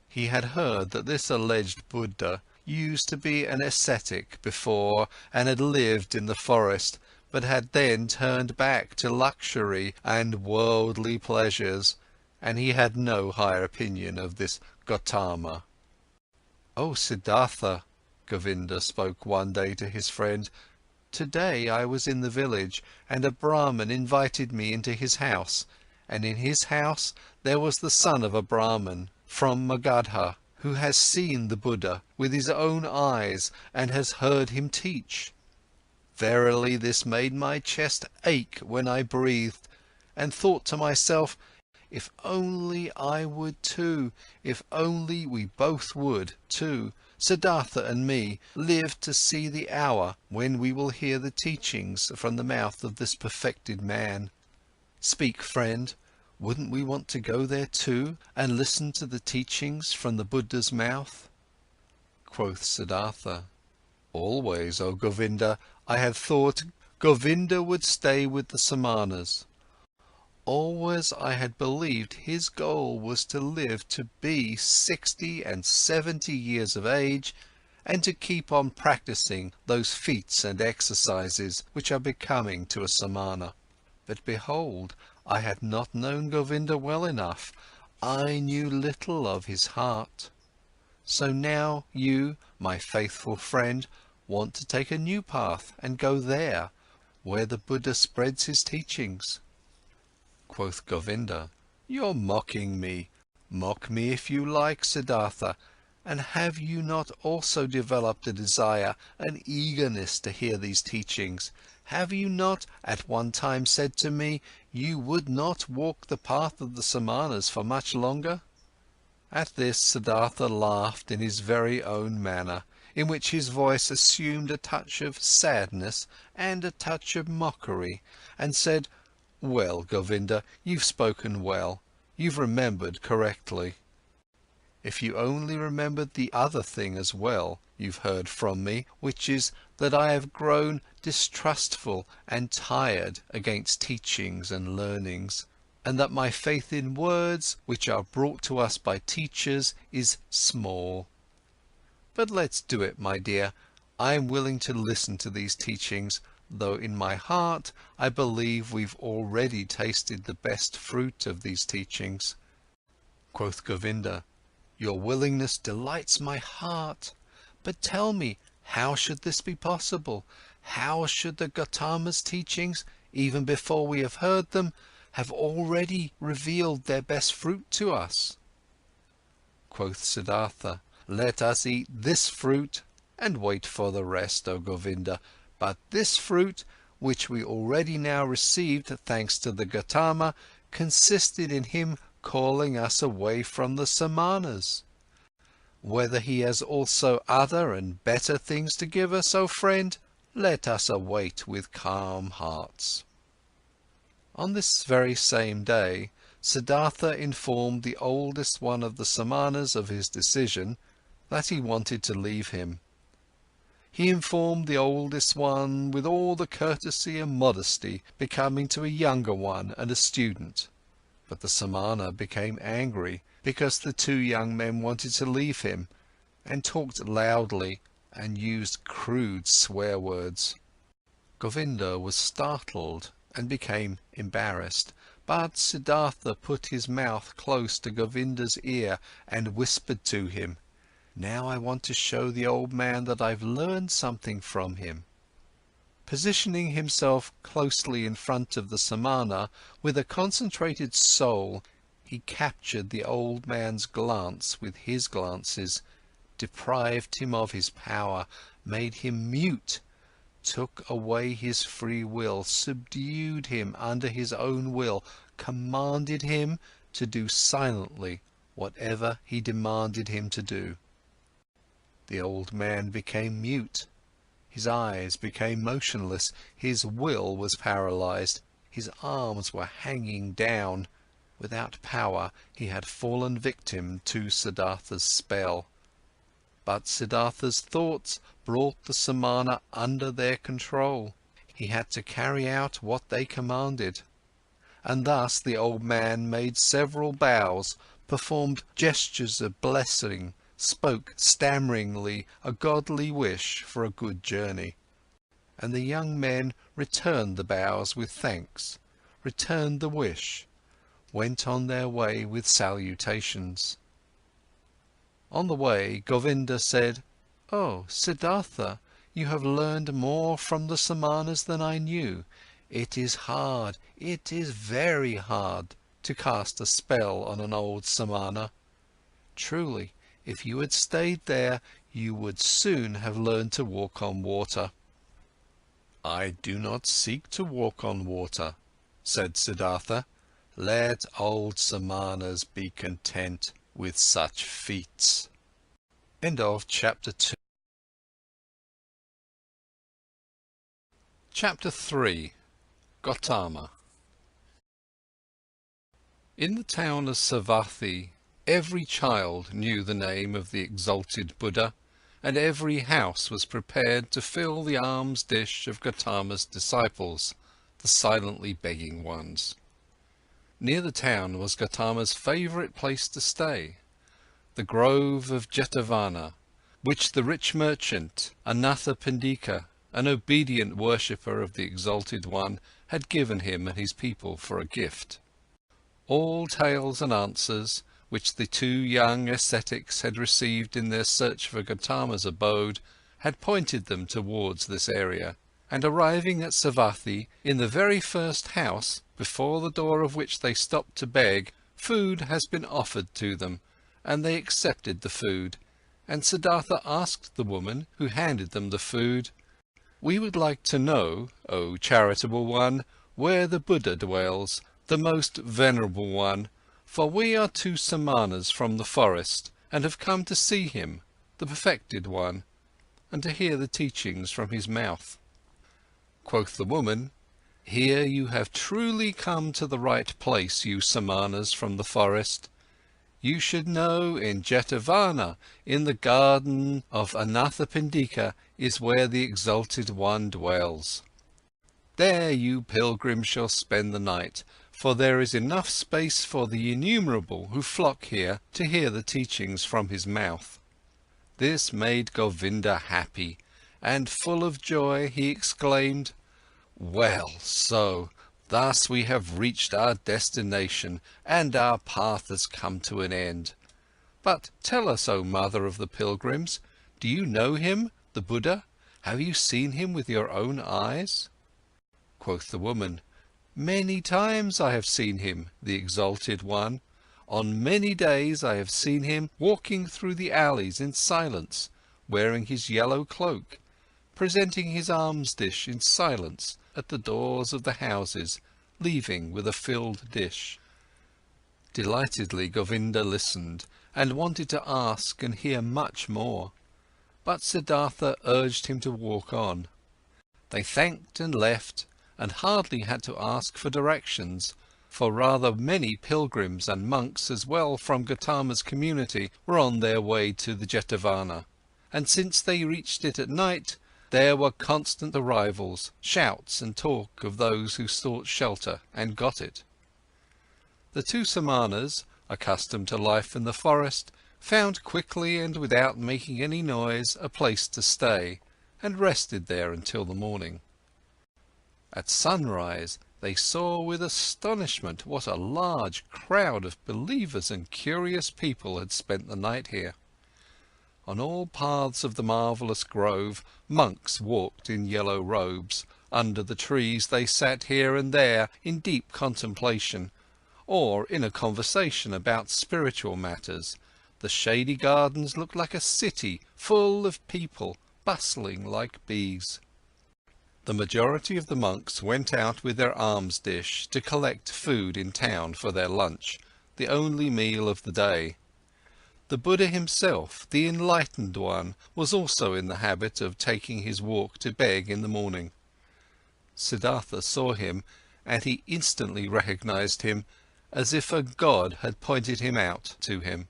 He had heard that this alleged Buddha used to be an ascetic before and had lived in the forest, but had then turned back to luxury and worldly pleasures, and he had no higher opinion of this Gotama. "Oh, Siddhartha," Govinda spoke one day to his friend, "today I was in the village, and a Brahmin invited me into his house, and in his house there was the son of a Brahmin from Magadha, who has seen the Buddha with his own eyes and has heard him teach. Verily, this made my chest ache when I breathed, and thought to myself, if only I would too, if only we both would too, Siddhartha and me, live to see the hour when we will hear the teachings from the mouth of this perfected man. Speak, friend, wouldn't we want to go there too, and listen to the teachings from the Buddha's mouth?" Quoth Siddhartha, "Always, O Govinda, I had thought Govinda would stay with the Samanas. Always I had believed his goal was to live to be 60 and 70 years of age, and to keep on practicing those feats and exercises which are becoming to a Samana. But behold, I had not known Govinda well enough, I knew little of his heart. So now you, my faithful friend, want to take a new path and go there, where the Buddha spreads his teachings." Quoth Govinda, "You're mocking me. Mock me if you like, Siddhartha, and have you not also developed a desire, an eagerness to hear these teachings? Have you not at one time said to me, you would not walk the path of the Samanas for much longer?" At this Siddhartha laughed in his very own manner, in which his voice assumed a touch of sadness and a touch of mockery, and said, "Well, Govinda, you've spoken well, you've remembered correctly. If you only remembered the other thing as well you've heard from me, which is that I have grown distrustful and tired against teachings and learnings, and that my faith in words, which are brought to us by teachers, is small. But let's do it, my dear. I am willing to listen to these teachings, though in my heart I believe we've already tasted the best fruit of these teachings." Quoth Govinda, "Your willingness delights my heart, but tell me, how should this be possible? How should the Gotama's teachings, even before we have heard them, have already revealed their best fruit to us?" Quoth Siddhartha, "Let us eat this fruit and wait for the rest, O Govinda. But this fruit, which we already now received thanks to the Gotama, consisted in him calling us away from the Samanas. Whether he has also other and better things to give us, O friend, let us await with calm hearts." On this very same day, Siddhartha informed the oldest one of the Samanas of his decision, that he wanted to leave him. He informed the oldest one with all the courtesy and modesty becoming to a younger one and a student. But the Samana became angry because the two young men wanted to leave him, and talked loudly and used crude swear words. Govinda was startled and became embarrassed, but Siddhartha put his mouth close to Govinda's ear and whispered to him, "Now I want to show the old man that I've learned something from him." Positioning himself closely in front of the Samana, with a concentrated soul, he captured the old man's glance with his glances, deprived him of his power, made him mute, took away his free will, subdued him under his own will, commanded him to do silently whatever he demanded him to do. The old man became mute. His eyes became motionless, his will was paralyzed, his arms were hanging down. Without power, he had fallen victim to Siddhartha's spell. But Siddhartha's thoughts brought the Samana under their control. He had to carry out what they commanded. And thus the old man made several bows, performed gestures of blessing, spoke stammeringly a godly wish for a good journey. And the young men returned the bows with thanks, returned the wish, went on their way with salutations. On the way, Govinda said, "Oh, Siddhartha, you have learned more from the Samanas than I knew. It is hard, it is very hard to cast a spell on an old Samana. Truly, if you had stayed there, you would soon have learned to walk on water." "I do not seek to walk on water," said Siddhartha. "Let old Samanas be content with such feats." End of chapter 2. Chapter 3. Gautama. In the town of Savatthi, every child knew the name of the exalted Buddha, and every house was prepared to fill the alms dish of Gautama's disciples, the silently begging ones. Near the town was Gautama's favourite place to stay, the grove of Jetavana, which the rich merchant Anathapindika, an obedient worshipper of the Exalted One, had given him and his people for a gift. All tales and answers, which the two young ascetics had received in their search for Gautama's abode, had pointed them towards this area, and arriving at Savatthi, in the very first house, before the door of which they stopped to beg, food has been offered to them, and they accepted the food, and Siddhartha asked the woman who handed them the food, "We would like to know, O charitable one, where the Buddha dwells, the most venerable one, for we are two Samanas from the forest, and have come to see him, the perfected one, and to hear the teachings from his mouth." Quoth the woman, "Here you have truly come to the right place, you Samanas from the forest. You should know in Jetavana, in the garden of Anathapindika, is where the Exalted One dwells. There you pilgrims shall spend the night, for there is enough space for the innumerable who flock here to hear the teachings from his mouth." This made Govinda happy, and full of joy he exclaimed, "Well, so, thus we have reached our destination, and our path has come to an end. But tell us, O mother of the pilgrims, do you know him, the Buddha? Have you seen him with your own eyes?" Quoth the woman, "Many times I have seen him, the Exalted One. On many days I have seen him walking through the alleys in silence, wearing his yellow cloak, presenting his alms dish in silence at the doors of the houses, leaving with a filled dish, Delightedly Govinda listened, and wanted to ask and hear much more. But Siddhartha urged him to walk on. They thanked and left, and hardly had to ask for directions, for rather many pilgrims and monks as well from Gautama's community were on their way to the Jetavana, and since they reached it at night, there were constant arrivals, shouts and talk of those who sought shelter and got it. The two Samanas, accustomed to life in the forest, found quickly and without making any noise a place to stay, and rested there until the morning. At sunrise they saw with astonishment what a large crowd of believers and curious people had spent the night here. On all paths of the marvellous grove monks walked in yellow robes. Under the trees they sat here and there in deep contemplation, or in a conversation about spiritual matters. The shady gardens looked like a city full of people, bustling like bees. The majority of the monks went out with their alms dish to collect food in town for their lunch, the only meal of the day. The Buddha himself, the enlightened one, was also in the habit of taking his walk to beg in the morning. Siddhartha saw him, and he instantly recognized him, as if a god had pointed him out to him.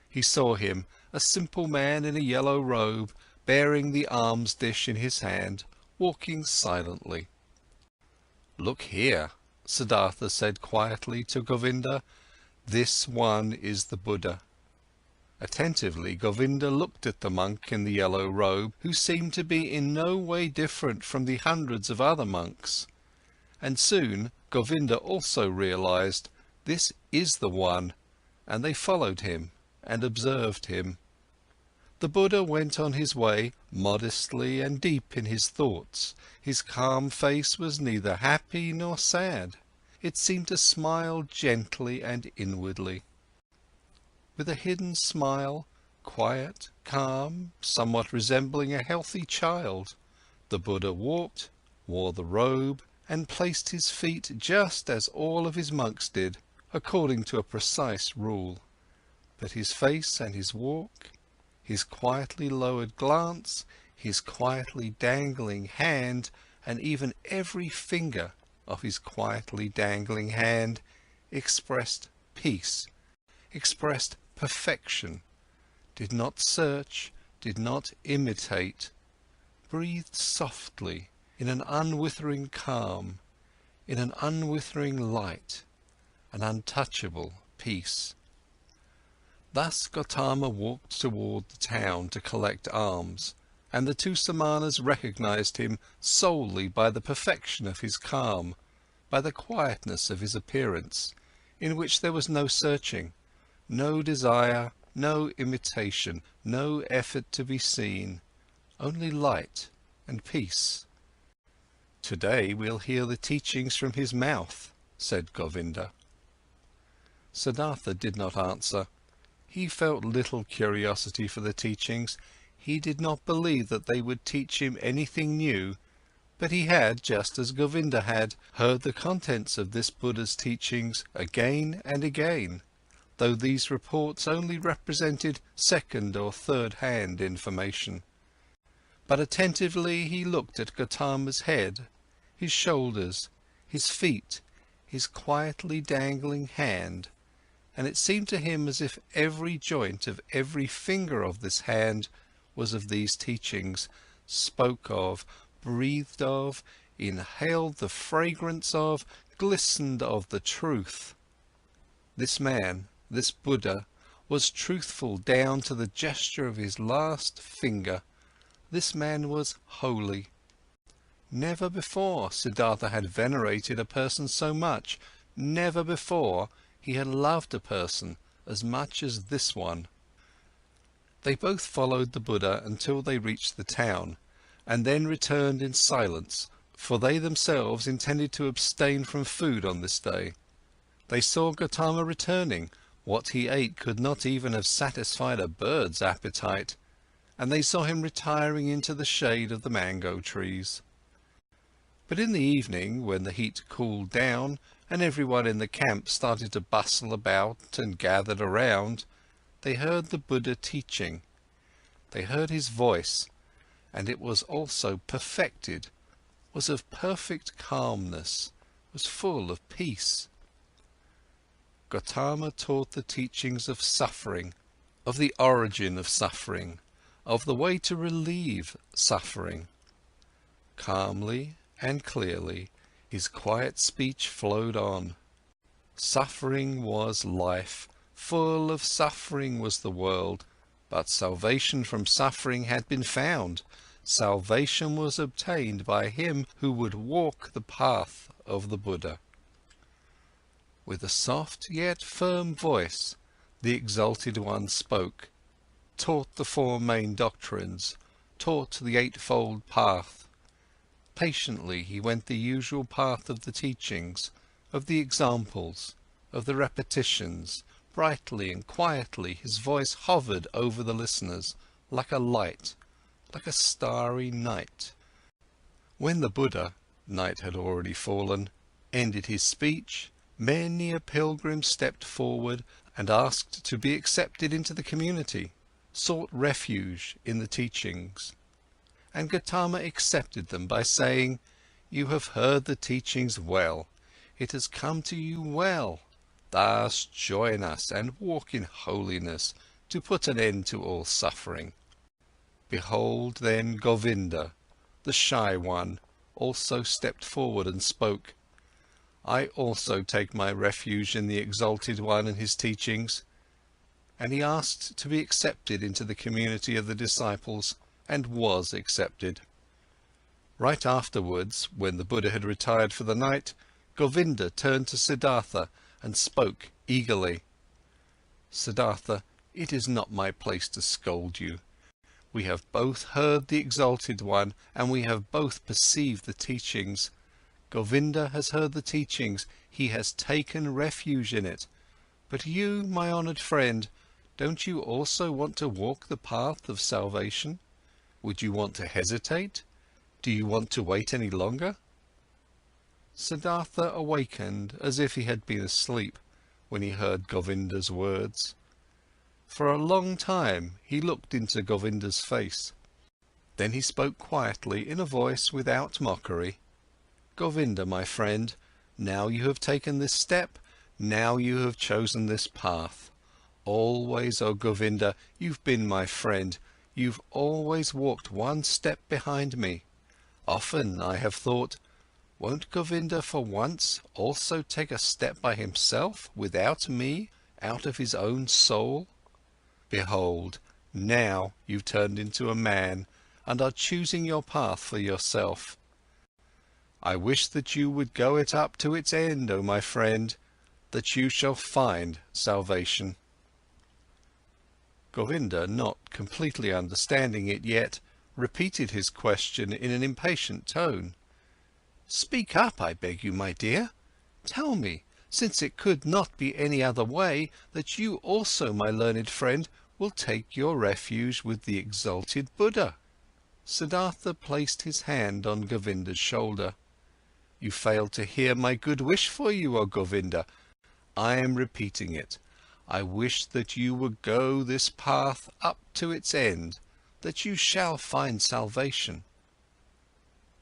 He saw him, a simple man in a yellow robe, bearing the alms dish in his hand, walking silently. "Look here," Siddhartha said quietly to Govinda, "this one is the Buddha." Attentively Govinda looked at the monk in the yellow robe, who seemed to be in no way different from the hundreds of other monks. And soon Govinda also realized, this is the one, and they followed him and observed him. The Buddha went on his way modestly and deep in his thoughts. His calm face was neither happy nor sad. It seemed to smile gently and inwardly. With a hidden smile, quiet, calm, somewhat resembling a healthy child, the Buddha walked, wore the robe, and placed his feet just as all of his monks did, according to a precise rule. But his face and his walk, his quietly lowered glance, his quietly dangling hand, and even every finger of his quietly dangling hand expressed peace, expressed perfection, did not search, did not imitate, breathed softly in an unwithering calm, in an unwithering light, an untouchable peace. Thus Gautama walked toward the town to collect alms, and the two Samanas recognized him solely by the perfection of his calm, by the quietness of his appearance, in which there was no searching, no desire, no imitation, no effort to be seen, only light and peace. "Today we'll hear the teachings from his mouth," said Govinda. Siddhartha did not answer. He felt little curiosity for the teachings. He did not believe that they would teach him anything new, but he had, just as Govinda had, heard the contents of this Buddha's teachings again and again, though these reports only represented second or third-hand information. But attentively he looked at Gautama's head, his shoulders, his feet, his quietly dangling hand, and it seemed to him as if every joint of every finger of this hand was of these teachings, spoke of, breathed of, inhaled the fragrance of, glistened of the truth. This man, this Buddha, was truthful down to the gesture of his last finger. This man was holy. Never before Siddhartha had venerated a person so much. Never before he had loved a person as much as this one. They both followed the Buddha until they reached the town, and then returned in silence, for they themselves intended to abstain from food on this day. They saw Gautama returning. What he ate could not even have satisfied a bird's appetite, and they saw him retiring into the shade of the mango trees. But in the evening, when the heat cooled down, and everyone in the camp started to bustle about and gathered around, they heard the Buddha teaching. They heard his voice, and it was also perfected, was of perfect calmness, was full of peace. Gautama taught the teachings of suffering, of the origin of suffering, of the way to relieve suffering. Calmly and clearly, his quiet speech flowed on. Suffering was life, full of suffering was the world, but salvation from suffering had been found. Salvation was obtained by him who would walk the path of the Buddha. With a soft yet firm voice, the Exalted One spoke, taught the four main doctrines, taught the eightfold path. Patiently he went the usual path of the teachings, of the examples, of the repetitions. Brightly and quietly his voice hovered over the listeners, like a light, like a starry night. When the Buddha, night had already fallen, ended his speech, many a pilgrim stepped forward and asked to be accepted into the community, sought refuge in the teachings. And Gautama accepted them by saying, "You have heard the teachings well. It has come to you well. Thus join us and walk in holiness to put an end to all suffering." Behold then Govinda, the shy one, also stepped forward and spoke. "I also take my refuge in the Exalted One and his teachings." And he asked to be accepted into the community of the disciples, and was accepted. Right afterwards, when the Buddha had retired for the night, Govinda turned to Siddhartha and spoke eagerly. "Siddhartha, it is not my place to scold you. We have both heard the Exalted One, and we have both perceived the teachings. Govinda has heard the teachings, he has taken refuge in it. But you, my honoured friend, don't you also want to walk the path of salvation? Would you want to hesitate? Do you want to wait any longer?" Siddhartha awakened as if he had been asleep when he heard Govinda's words. For a long time he looked into Govinda's face. Then he spoke quietly in a voice without mockery. "Govinda, my friend, now you have taken this step, now you have chosen this path. Always, oh Govinda, you've been my friend, you've always walked one step behind me. Often I have thought, won't Govinda for once also take a step by himself, without me, out of his own soul? Behold, now you've turned into a man and are choosing your path for yourself. I wish that you would go it up to its end, O my friend, that you shall find salvation." Govinda, not completely understanding it yet, repeated his question in an impatient tone. "Speak up, I beg you, my dear. Tell me, since it could not be any other way, that you also, my learned friend, will take your refuge with the exalted Buddha." Siddhartha placed his hand on Govinda's shoulder. "You failed to hear my good wish for you, O Govinda. I am repeating it. I wish that you would go this path up to its end, that you shall find salvation."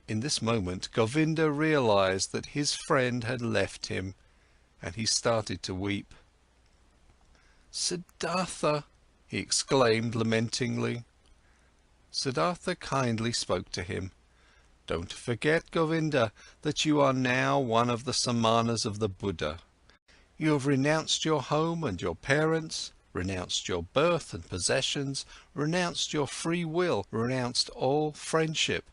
In this moment, Govinda realized that his friend had left him, and he started to weep. "Siddhartha!" he exclaimed lamentingly. Siddhartha kindly spoke to him. "Don't forget, Govinda, that you are now one of the Samanas of the Buddha. You have renounced your home and your parents, renounced your birth and possessions, renounced your free will, renounced all friendship.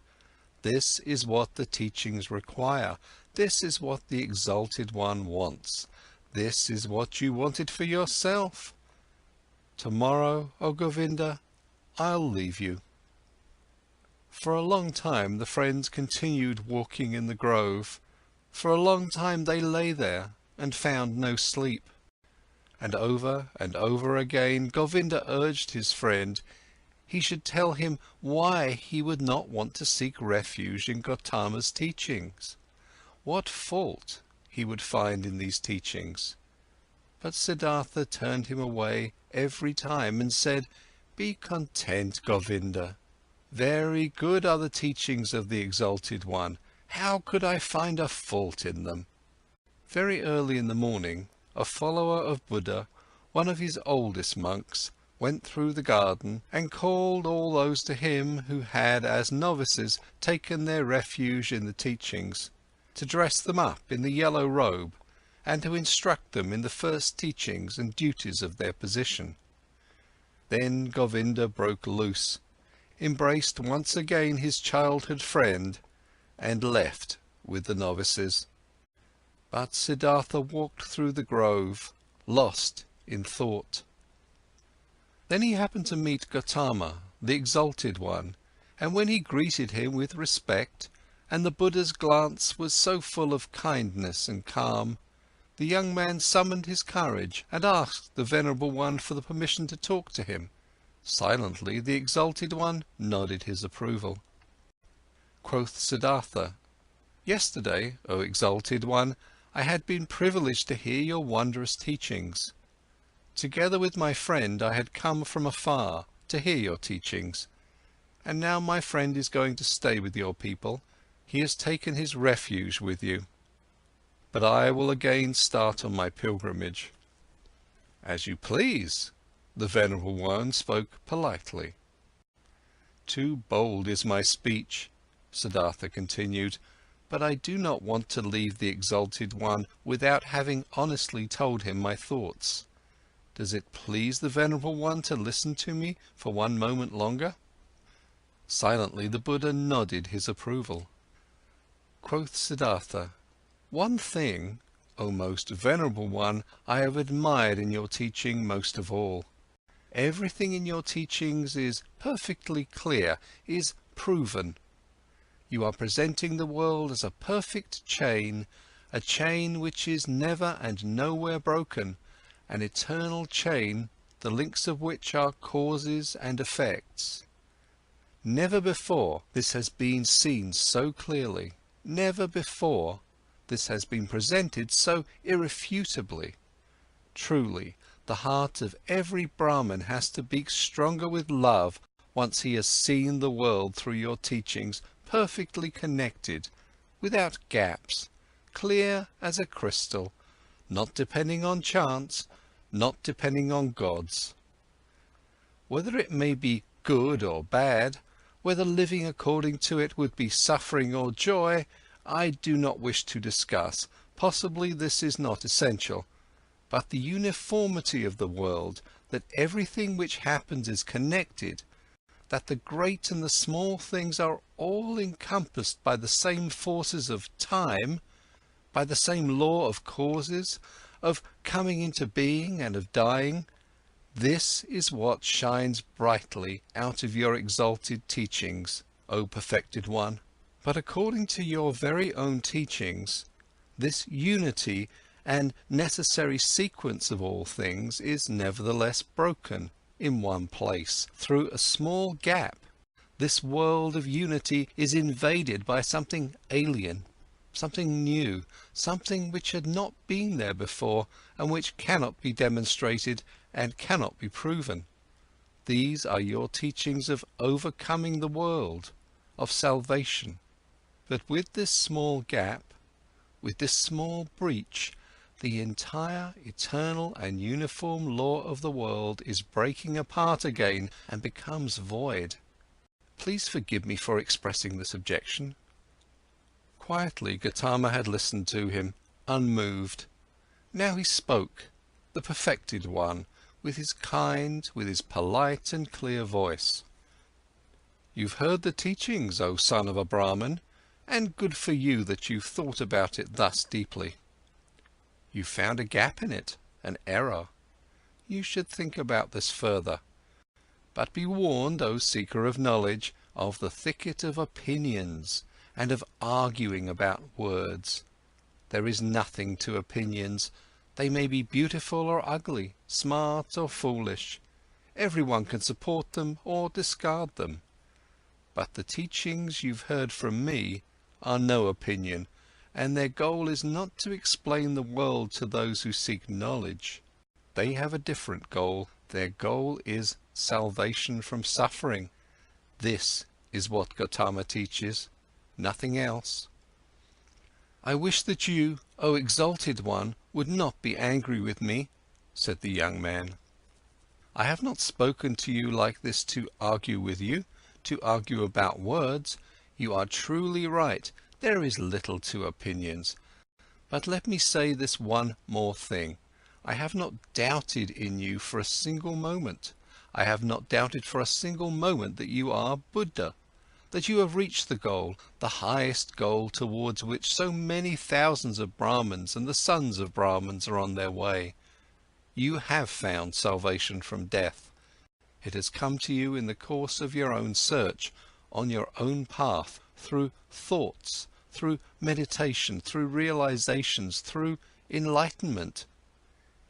This is what the teachings require. This is what the Exalted One wants. This is what you wanted for yourself. Tomorrow, O Govinda, I'll leave you." For a long time the friends continued walking in the grove. For a long time they lay there and found no sleep. And over again Govinda urged his friend he should tell him why he would not want to seek refuge in Gautama's teachings. What fault, he would find in these teachings. But Siddhartha turned him away every time and said, "Be content, Govinda. Very good are the teachings of the Exalted One. How could I find a fault in them?" Very early in the morning, a follower of Buddha, one of his oldest monks, went through the garden and called all those to him who had as novices taken their refuge in the teachings, to dress them up in the yellow robe and to instruct them in the first teachings and duties of their position. Then Govinda broke loose, embraced once again his childhood friend, and left with the novices. But Siddhartha walked through the grove, lost in thought. Then he happened to meet Gautama, the Exalted One, and when he greeted him with respect, and the Buddha's glance was so full of kindness and calm, the young man summoned his courage and asked the Venerable One for the permission to talk to him. Silently, the Exalted One nodded his approval. Quoth Siddhartha, "Yesterday, O Exalted One, I had been privileged to hear your wondrous teachings. Together with my friend I had come from afar to hear your teachings, and now my friend is going to stay with your people. He has taken his refuge with you. But I will again start on my pilgrimage." "As you please," the Venerable One spoke politely. "Too bold is my speech," Siddhartha continued, "but I do not want to leave the Exalted One without having honestly told him my thoughts. Does it please the Venerable One to listen to me for one moment longer?" Silently the Buddha nodded his approval. Quoth Siddhartha, "One thing, O most Venerable One, I have admired in your teaching most of all. Everything in your teachings is perfectly clear, is proven. You are presenting the world as a perfect chain, a chain which is never and nowhere broken, an eternal chain, the links of which are causes and effects. Never before this has been seen so clearly, never before this has been presented so irrefutably. Truly, the heart of every Brahmin has to beat stronger with love once he has seen the world through your teachings perfectly connected, without gaps, clear as a crystal, not depending on chance, not depending on gods. Whether it may be good or bad, whether living according to it would be suffering or joy, I do not wish to discuss. Possibly this is not essential. But the uniformity of the world, that everything which happens is connected, that the great and the small things are all encompassed by the same forces of time, by the same law of causes, of coming into being and of dying, this is what shines brightly out of your exalted teachings, O perfected one. But according to your very own teachings, this unity and necessary sequence of all things is nevertheless broken in one place, through a small gap. This world of unity is invaded by something alien, something new, something which had not been there before and which cannot be demonstrated and cannot be proven. These are your teachings of overcoming the world, of salvation. But with this small gap, with this small breach, the entire eternal and uniform law of the world is breaking apart again and becomes void. Please forgive me for expressing this objection." Quietly Gautama had listened to him, unmoved. Now he spoke, the perfected one, with his kind, with his polite and clear voice. "You've heard the teachings, O son of a Brahmin, and good for you that you've thought about it thus deeply. You found a gap in it, an error. You should think about this further. But be warned, O seeker of knowledge, of the thicket of opinions and of arguing about words. There is nothing to opinions. They may be beautiful or ugly, smart or foolish. Everyone can support them or discard them. But the teachings you've heard from me are no opinion, and their goal is not to explain the world to those who seek knowledge. They have a different goal. Their goal is salvation from suffering. This is what Gautama teaches, nothing else. I wish that you, O exalted one, would not be angry with me, said the young man. I have not spoken to you like this to argue with you, to argue about words. You are truly right, there is little to opinions. But let me say this one more thing. I have not doubted in you for a single moment. I have not doubted for a single moment that you are Buddha, that you have reached the goal, the highest goal towards which so many thousands of Brahmins and the sons of Brahmins are on their way. You have found salvation from death. It has come to you in the course of your own search, on your own path, through thoughts, through meditation, through realizations, through enlightenment.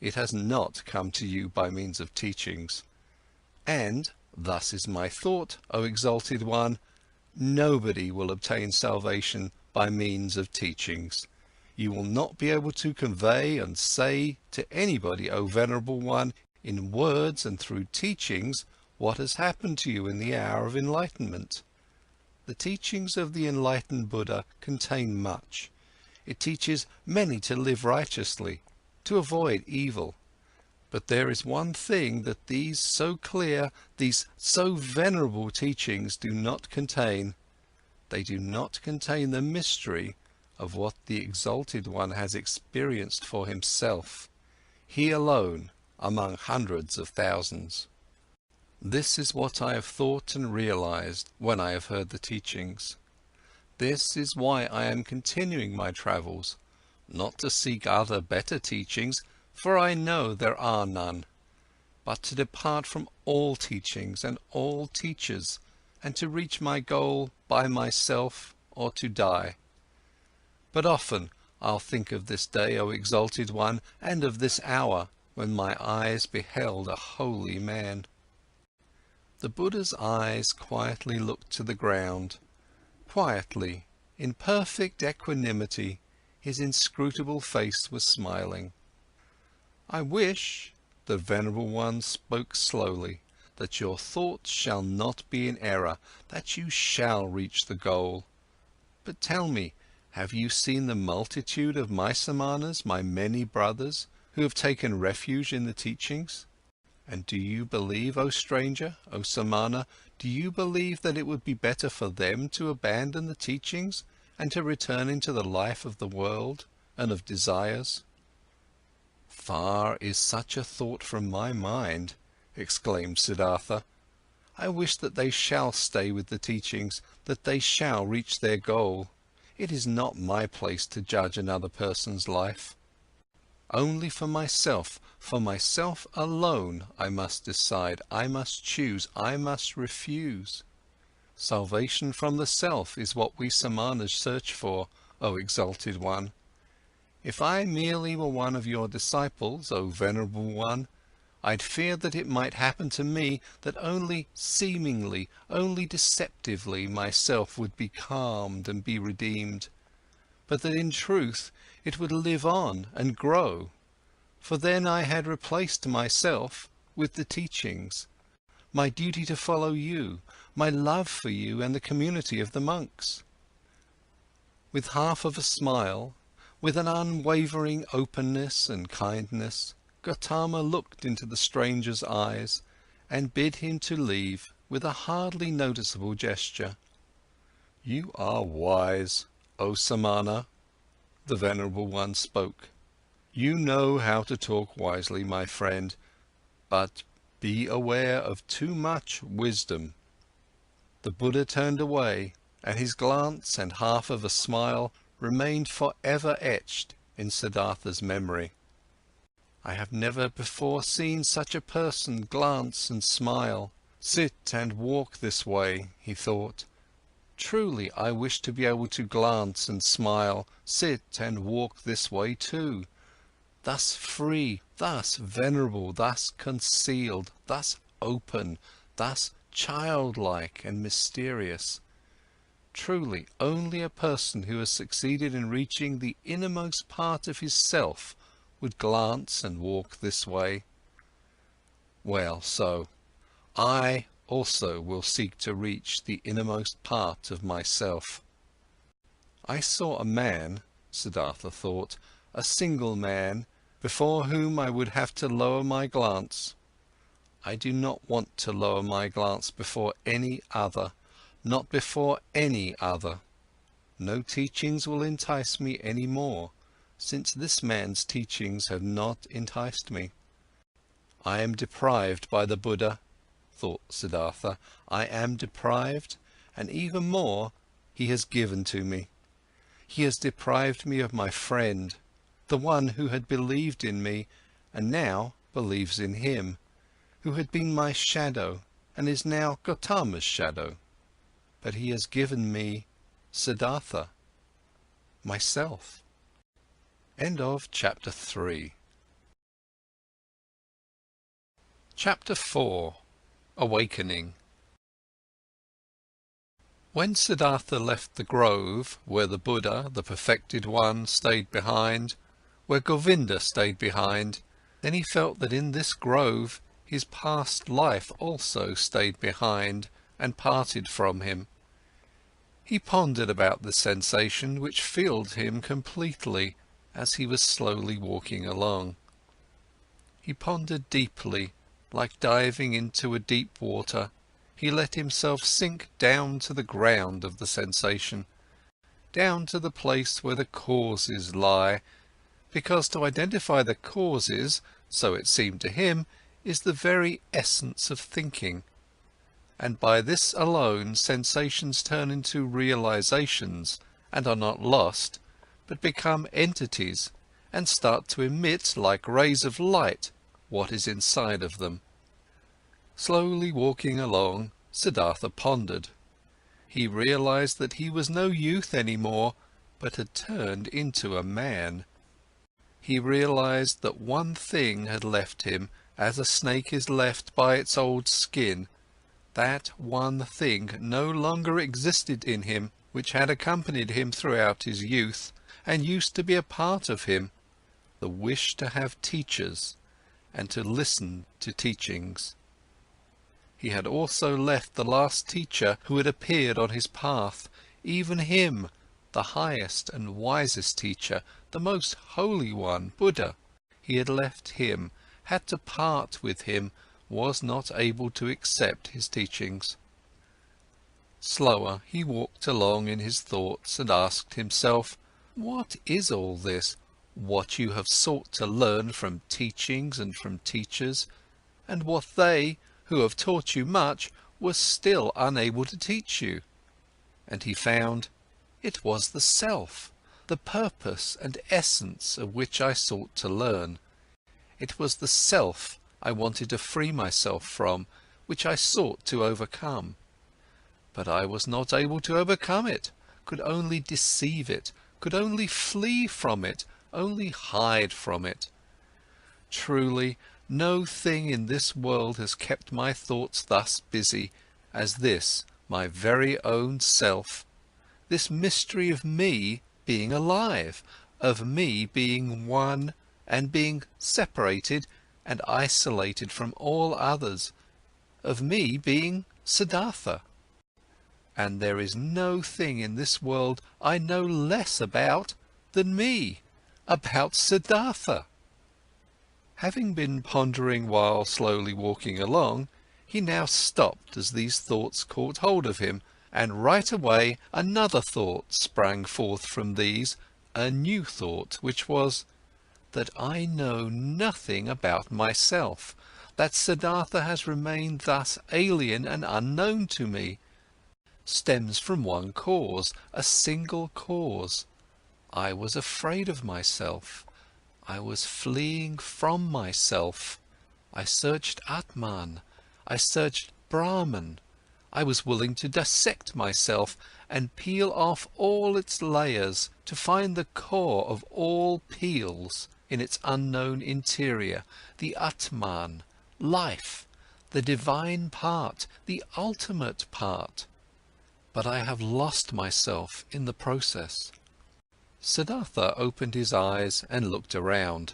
It has not come to you by means of teachings. And, thus is my thought, O exalted one, nobody will obtain salvation by means of teachings. You will not be able to convey and say to anybody, O venerable one, in words and through teachings, what has happened to you in the hour of enlightenment. The teachings of the enlightened Buddha contain much. It teaches many to live righteously, to avoid evil. But there is one thing that these so clear, these so venerable teachings do not contain. They do not contain the mystery of what the exalted one has experienced for himself, he alone among hundreds of thousands. This is what I have thought and realized when I have heard the teachings. This is why I am continuing my travels, not to seek other better teachings, for I know there are none, but to depart from all teachings and all teachers, and to reach my goal by myself or to die. But often I'll think of this day, O exalted one, and of this hour when my eyes beheld a holy man. The Buddha's eyes quietly looked to the ground. Quietly, in perfect equanimity, his inscrutable face was smiling. I wish, the venerable one spoke slowly, that your thoughts shall not be in error, that you shall reach the goal. But tell me, have you seen the multitude of my samanas, my many brothers, who have taken refuge in the teachings? And do you believe, O stranger, O samana, do you believe that it would be better for them to abandon the teachings and to return into the life of the world and of desires? Far is such a thought from my mind, exclaimed Siddhartha. I wish that they shall stay with the teachings, that they shall reach their goal. It is not my place to judge another person's life. Only for myself alone I must decide, I must choose, I must refuse. Salvation from the self is what we samanas search for, O exalted one. If I merely were one of your disciples, O venerable one, I'd fear that it might happen to me that only seemingly, only deceptively myself would be calmed and be redeemed, but that in truth it would live on and grow, for then I had replaced myself with the teachings, my duty to follow you, my love for you and the community of the monks. With half of a smile, with an unwavering openness and kindness, Gautama looked into the stranger's eyes and bid him to leave with a hardly noticeable gesture. You are wise, O samana, the venerable one spoke. You know how to talk wisely, my friend, but be aware of too much wisdom. The Buddha turned away, and his glance and half of a smile remained forever etched in Siddhartha's memory. I have never before seen such a person glance and smile, sit and walk this way, he thought. Truly, I wish to be able to glance and smile, sit and walk this way too. Thus free, thus venerable, thus concealed, thus open, thus childlike and mysterious. Truly, only a person who has succeeded in reaching the innermost part of his self would glance and walk this way. Well, so, I also will seek to reach the innermost part of myself. I saw a man, Siddhartha thought, a single man, before whom I would have to lower my glance. I do not want to lower my glance before any other, not before any other. No teachings will entice me any more, since this man's teachings have not enticed me. I am deprived by the Buddha, thought Siddhartha. I am deprived, and even more, he has given to me. He has deprived me of my friend, the one who had believed in me and now believes in him, who had been my shadow and is now Gautama's shadow. But he has given me Siddhartha, myself. End of chapter 3. Chapter 4. Awakening. When Siddhartha left the grove, where the Buddha, the perfected one, stayed behind, where Govinda stayed behind, then he felt that in this grove his past life also stayed behind and parted from him. He pondered about the sensation which filled him completely as he was slowly walking along. He pondered deeply, like diving into a deep water. He let himself sink down to the ground of the sensation, down to the place where the causes lie, because to identify the causes, so it seemed to him, is the very essence of thinking. And by this alone sensations turn into realizations and are not lost, but become entities and start to emit like rays of light what is inside of them. Slowly walking along, Siddhartha pondered. He realized that he was no youth anymore, but had turned into a man. He realized that one thing had left him, as a snake is left by its old skin. That one thing no longer existed in him, which had accompanied him throughout his youth, and used to be a part of him, the wish to have teachers, and to listen to teachings. He had also left the last teacher who had appeared on his path, even him, the highest and wisest teacher, the most holy one, Buddha. He had left him, had to part with him, was not able to accept his teachings. Slower he walked along in his thoughts and asked himself, what is all this, what you have sought to learn from teachings and from teachers, and what they, who have taught you much, were still unable to teach you? And he found, it was the self, the purpose and essence of which I sought to learn. It was the self I wanted to free myself from, which I sought to overcome. But I was not able to overcome it, could only deceive it, could only flee from it, only hide from it. Truly, no thing in this world has kept my thoughts thus busy as this, my very own self, this mystery of me being alive, of me being one and being separated and isolated from all others, of me being Siddhartha. And there is no thing in this world I know less about than me, about Siddhartha. Having been pondering while slowly walking along, he now stopped as these thoughts caught hold of him, and right away another thought sprang forth from these, a new thought, which was, that I know nothing about myself, that Siddhartha has remained thus alien and unknown to me, stems from one cause, a single cause. I was afraid of myself. I was fleeing from myself. I searched Atman. I searched Brahman. I was willing to dissect myself and peel off all its layers to find the core of all peels in its unknown interior, the Atman, life, the divine part, the ultimate part. but I have lost myself in the process." Siddhartha opened his eyes and looked around.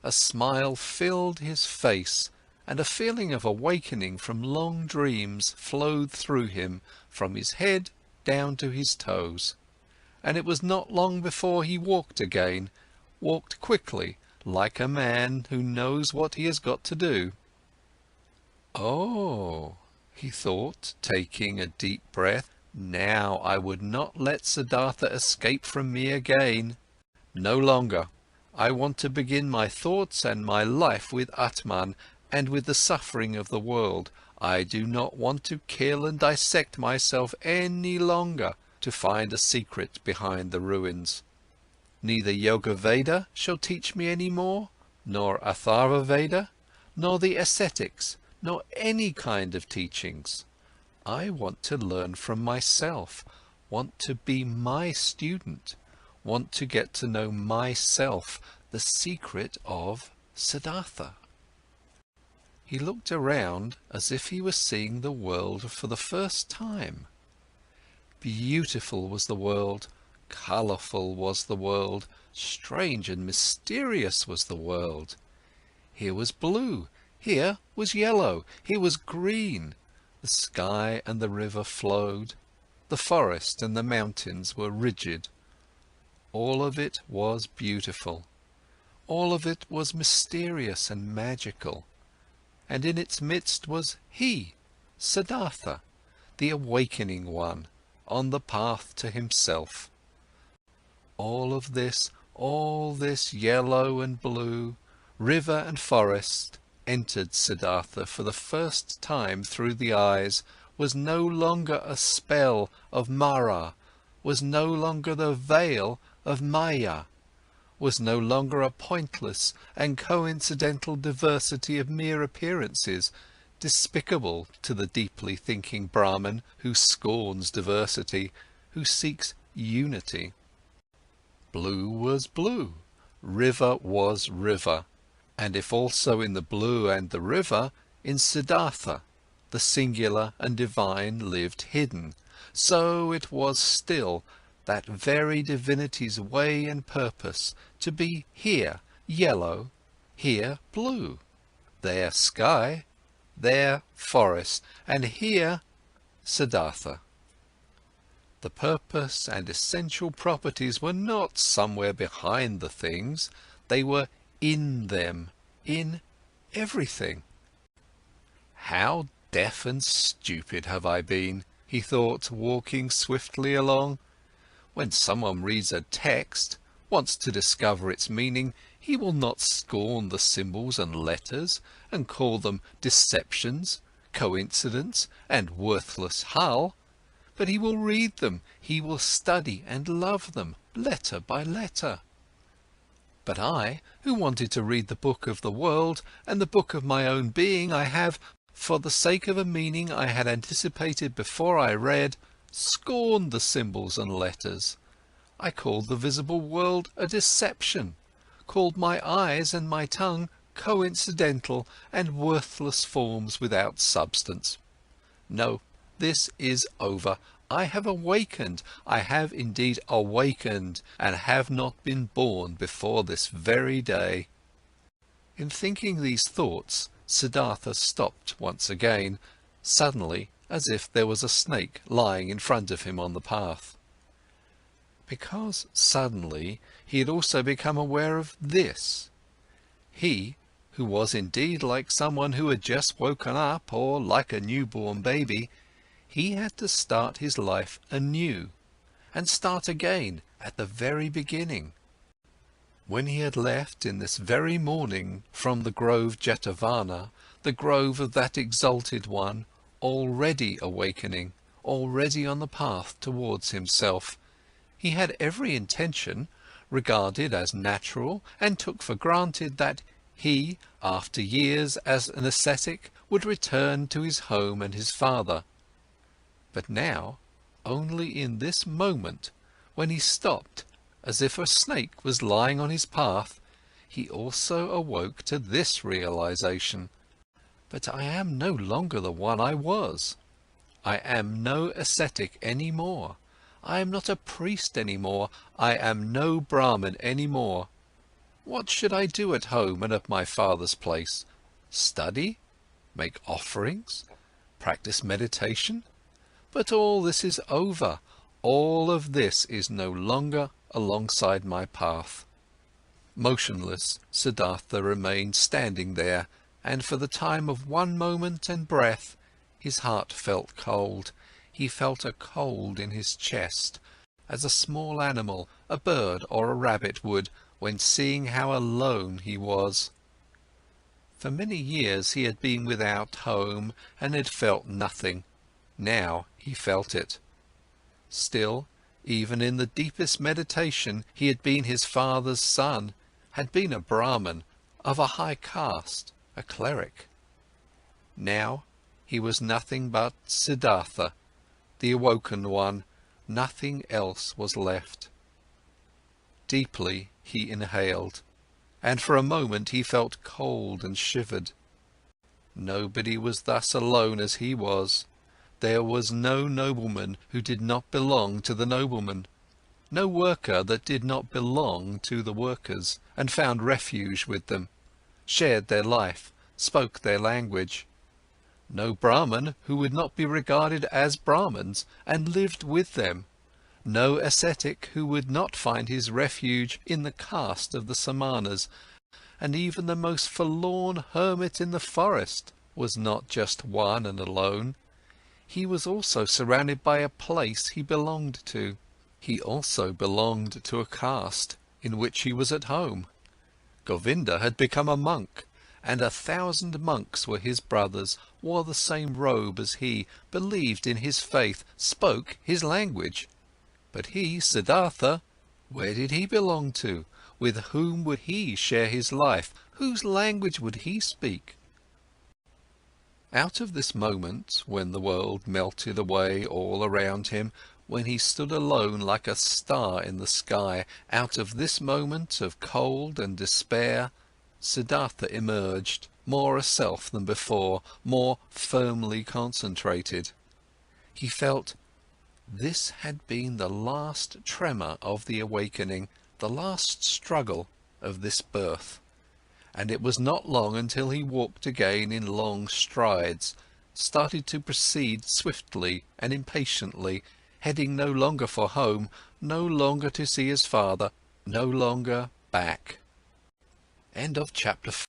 A smile filled his face, and a feeling of awakening from long dreams flowed through him from his head down to his toes. And it was not long before he walked again, walked quickly, like a man who knows what he has got to do. "Oh," he thought, taking a deep breath, "now I would not let Siddhartha escape from me again. No longer. I want to begin my thoughts and my life with Atman and with the suffering of the world. I do not want to kill and dissect myself any longer to find a secret behind the ruins. Neither Yoga Veda shall teach me any more, nor Atharva Veda, nor the ascetics, nor any kind of teachings. I want to learn from myself, want to be my student, want to get to know myself, the secret of Siddhartha." He looked around as if he was seeing the world for the first time. Beautiful was the world, colourful was the world, strange and mysterious was the world. Here was blue, here was yellow, here was green. The sky and the river flowed, the forest and the mountains were rigid. All of it was beautiful, all of it was mysterious and magical, and in its midst was he, Siddhartha, the awakening one, on the path to himself. All this yellow and blue, river and forest, entered Siddhartha for the first time through the eyes, was no longer a spell of Mara, was no longer the veil of Maya, was no longer a pointless and coincidental diversity of mere appearances, despicable to the deeply thinking Brahman who scorns diversity, who seeks unity. Blue was blue, river was river, and if also in the blue and the river, in Siddhartha, the singular and divine lived hidden, so it was still that very divinity's way and purpose to be here yellow, here blue, there sky, there forest, and here Siddhartha. The purpose and essential properties were not somewhere behind the things, they were in them, in everything. How deaf and stupid have I been, he thought, walking swiftly along. When someone reads a text, wants to discover its meaning, he will not scorn the symbols and letters and call them deceptions, coincidence and worthless hull, but he will read them, he will study and love them, letter by letter. But I, who wanted to read the book of the world and the book of my own being, I have, for the sake of a meaning I had anticipated before I read, scorned the symbols and letters. I called the visible world a deception, called my eyes and my tongue coincidental and worthless forms without substance. No, this is over. I have awakened, I have indeed awakened, and have not been born before this very day. In thinking these thoughts, Siddhartha stopped once again, suddenly, as if there was a snake lying in front of him on the path. Because suddenly he had also become aware of this. He, who was indeed like someone who had just woken up, or like a newborn baby, he had to start his life anew, and start again at the very beginning. When he had left in this very morning from the grove Jetavana, the grove of that exalted one, already awakening, already on the path towards himself, he had every intention, regarded as natural, and took for granted that he, after years as an ascetic, would return to his home and his father. But now, only in this moment, when he stopped, as if a snake was lying on his path, he also awoke to this realization. But I am no longer the one I was. I am no ascetic any more. I am not a priest any more. I am no Brahmin any more. What should I do at home and at my father's place? Study? Make offerings? Practice meditation? But all this is over. All of this is no longer alongside my path. Motionless, Siddhartha remained standing there, and for the time of one moment and breath, his heart felt cold. He felt a cold in his chest, as a small animal, a bird or a rabbit would, when seeing how alone he was. For many years he had been without home and had felt nothing. Now he felt it. Still, even in the deepest meditation, he had been his father's son, had been a Brahmin, of a high caste, a cleric. Now he was nothing but Siddhartha, the awoken one. Nothing else was left. Deeply he inhaled, and for a moment he felt cold and shivered. Nobody was thus alone as he was. There was no nobleman who did not belong to the noblemen, no worker that did not belong to the workers, and found refuge with them, shared their life, spoke their language. No Brahmin who would not be regarded as Brahmins and lived with them. No ascetic who would not find his refuge in the caste of the Samanas, and even the most forlorn hermit in the forest was not just one and alone. He was also surrounded by a place he belonged to. He also belonged to a caste in which he was at home. Govinda had become a monk, and 1,000 monks were his brothers, wore the same robe as he, believed in his faith, spoke his language. But he, Siddhartha, where did he belong to? With whom would he share his life? Whose language would he speak? Out of this moment, when the world melted away all around him, when he stood alone like a star in the sky, out of this moment of cold and despair, Siddhartha emerged, more a self than before, more firmly concentrated. He felt this had been the last tremor of the awakening, the last struggle of this birth. And it was not long until he walked again in long strides, started to proceed swiftly and impatiently, heading no longer for home, no longer to see his father, no longer back. End of chapter 4.